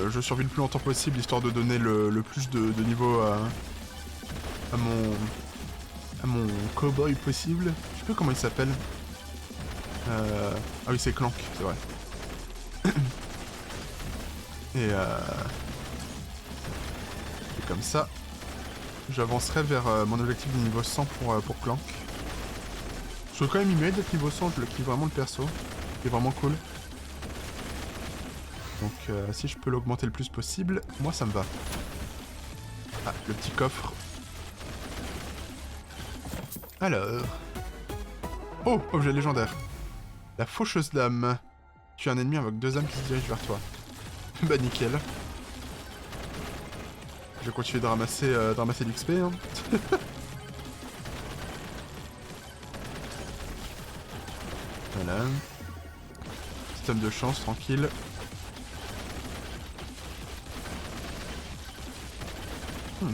Je survis le plus longtemps possible histoire de donner le plus de niveau à mon cowboy possible. Je sais plus comment il s'appelle. Ah oui, c'est Clank, c'est vrai. Et comme ça, j'avancerai vers mon objectif de niveau 100 pour Clank. Je suis quand même immédiat d'être niveau 100, je le kiffe vraiment le perso. Il est vraiment cool. Donc si je peux l'augmenter le plus possible, moi ça me va. Ah, le petit coffre. Alors... Oh, objet légendaire. La faucheuse dame. Tu es un ennemi avec 2 âmes qui se dirigent vers toi. Bah nickel. Je vais continuer de ramasser l'XP. Hein. Voilà. Système de chance, tranquille. Bon,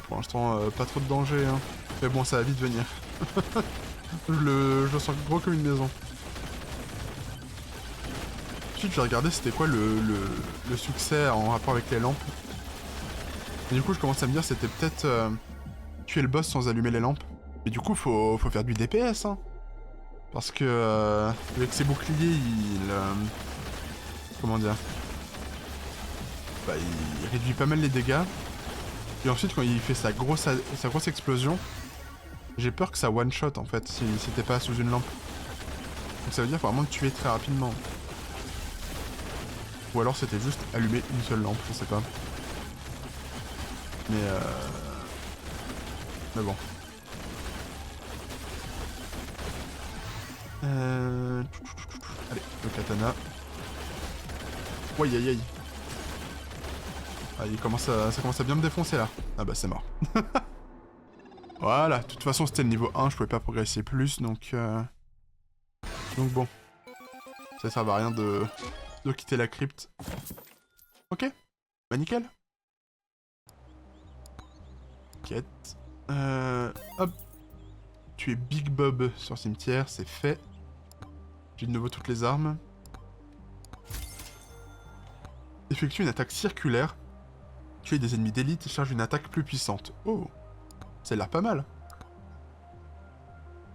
pour l'instant, pas trop de danger. Hein. Mais bon, ça va vite venir. je le sens gros comme une maison. Ensuite, je vais regarder c'était quoi le succès en rapport avec les lampes. Et du coup, je commence à me dire c'était peut-être tuer le boss sans allumer les lampes. Mais du coup, faut faire du DPS, hein. Parce que avec ses boucliers, Comment dire? Bah, il réduit pas mal les dégâts. Et ensuite, quand il fait sa grosse explosion, j'ai peur que ça one-shot, en fait, si t'es pas sous une lampe. Donc ça veut dire qu'il faut vraiment le tuer très rapidement. Ou alors c'était juste allumer une seule lampe, je sais pas. Mais bon. Allez, le katana. Aïe aïe aïe. Ah, ça commence à bien me défoncer là. Ah bah c'est mort. Voilà, de toute façon c'était le niveau 1, je pouvais pas progresser plus, donc bon. Ça sert à rien de quitter la crypte. Ok, bah nickel. Quête. Hop. Tu es Big Bob sur cimetière, c'est fait. J'ai de nouveau toutes les armes. Effectue une attaque circulaire. Tuer des ennemis d'élite et charge une attaque plus puissante. Oh, ça a l'air pas mal.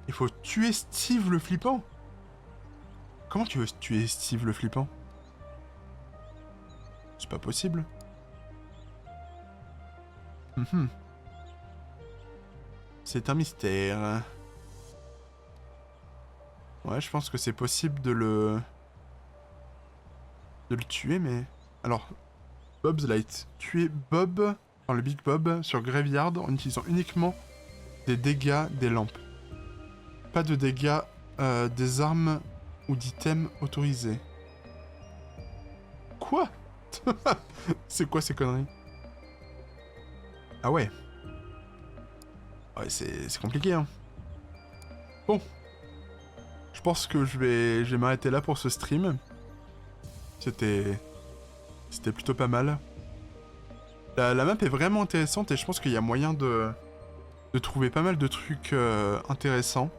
Il faut tuer Steve le flippant. Comment tu veux tuer Steve le flippant? C'est pas possible. C'est un mystère. Ouais, je pense que c'est possible de le tuer, mais... Alors, Bob's Light. Tuer Bob, enfin le Big Bob, sur Graveyard en utilisant uniquement des dégâts des lampes. Pas de dégâts des armes ou d'items autorisés. Quoi? C'est quoi ces conneries? Ah ouais. Ouais, c'est compliqué, hein. Bon. Je pense que je vais m'arrêter là pour ce stream. C'était plutôt pas mal. La map est vraiment intéressante et je pense qu'il y a moyen de trouver pas mal de trucs intéressants.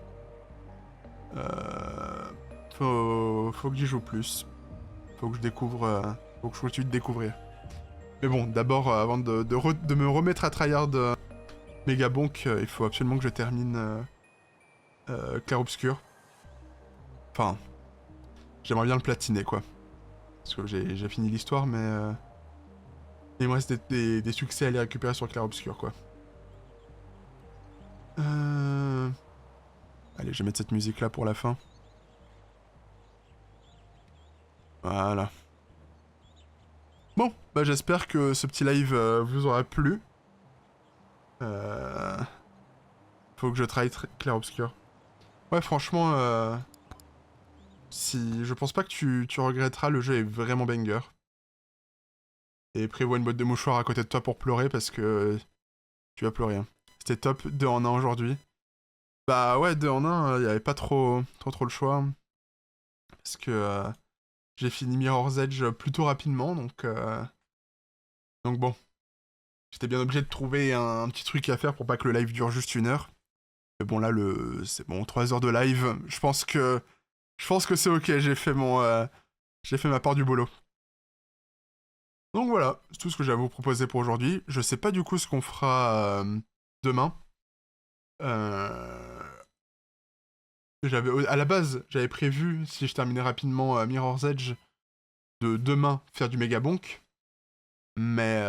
Faut que j'y joue plus. Faut que je découvre... faut que je continue de découvrir. Mais bon, d'abord, avant de me remettre à tryhard Megabonk, il faut absolument que je termine Clair-Obscur. Enfin, j'aimerais bien le platiner, quoi. Parce que j'ai fini l'histoire, mais... il me reste des succès à aller récupérer sur Clair-Obscur, quoi. Allez, je vais mettre cette musique-là pour la fin. Voilà. Bon, bah j'espère que ce petit live vous aura plu. Faut que je try Clair-Obscur. Ouais, franchement, je pense pas que tu regretteras, le jeu est vraiment banger. Et prévois une boîte de mouchoirs à côté de toi pour pleurer parce que tu vas pleurer. Hein. C'était top, 2 en 1 aujourd'hui. Bah ouais, 2 en 1, y avait pas trop le choix. Parce que j'ai fini Mirror's Edge plutôt rapidement, donc bon. J'étais bien obligé de trouver un petit truc à faire pour pas que le live dure juste 1 heure. Mais bon là, c'est bon, 3 heures de live, je pense que c'est ok, j'ai fait ma part du boulot. Donc voilà, c'est tout ce que j'ai à vous proposer pour aujourd'hui. Je sais pas du coup ce qu'on fera demain. À la base, j'avais prévu, si je terminais rapidement Mirror's Edge, de demain faire du Megabonk. Mais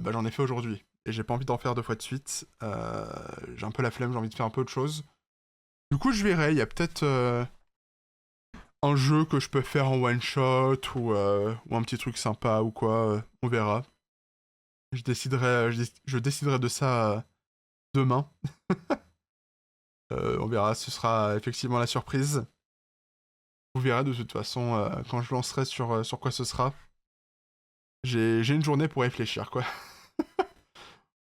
bah, j'en ai fait aujourd'hui. Et j'ai pas envie d'en faire 2 fois de suite. J'ai un peu la flemme, j'ai envie de faire un peu autre chose. Du coup, je verrai, il y a peut-être un jeu que je peux faire en one shot ou un petit truc sympa ou quoi, on verra. Je déciderai de ça demain. On verra, ce sera effectivement la surprise. Vous verrez de toute façon quand je lancerai sur quoi ce sera. J'ai une journée pour réfléchir, quoi.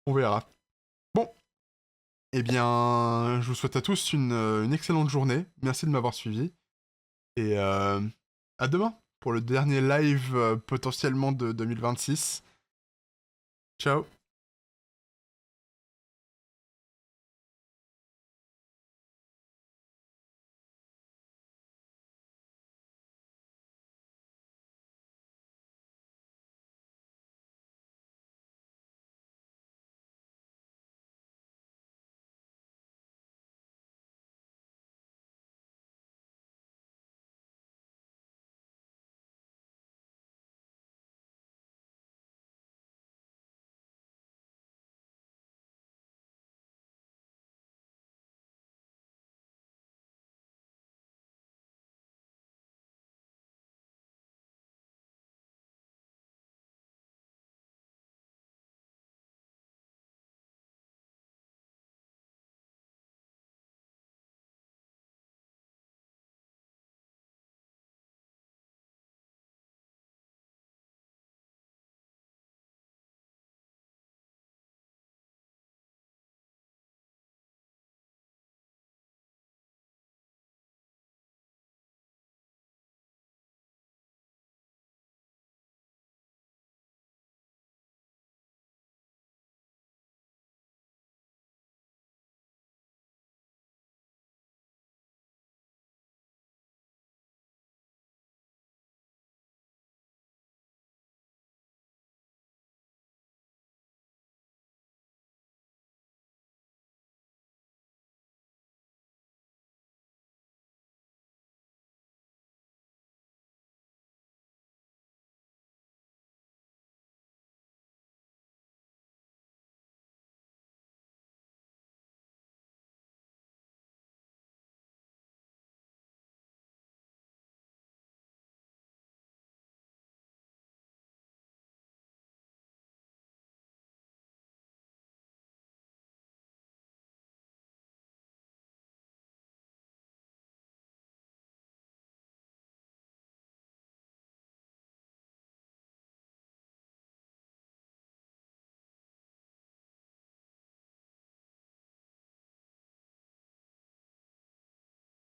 On verra. Bon. Eh bien, je vous souhaite à tous une excellente journée. Merci de m'avoir suivi. Et à demain pour le dernier live potentiellement de 2026. Ciao.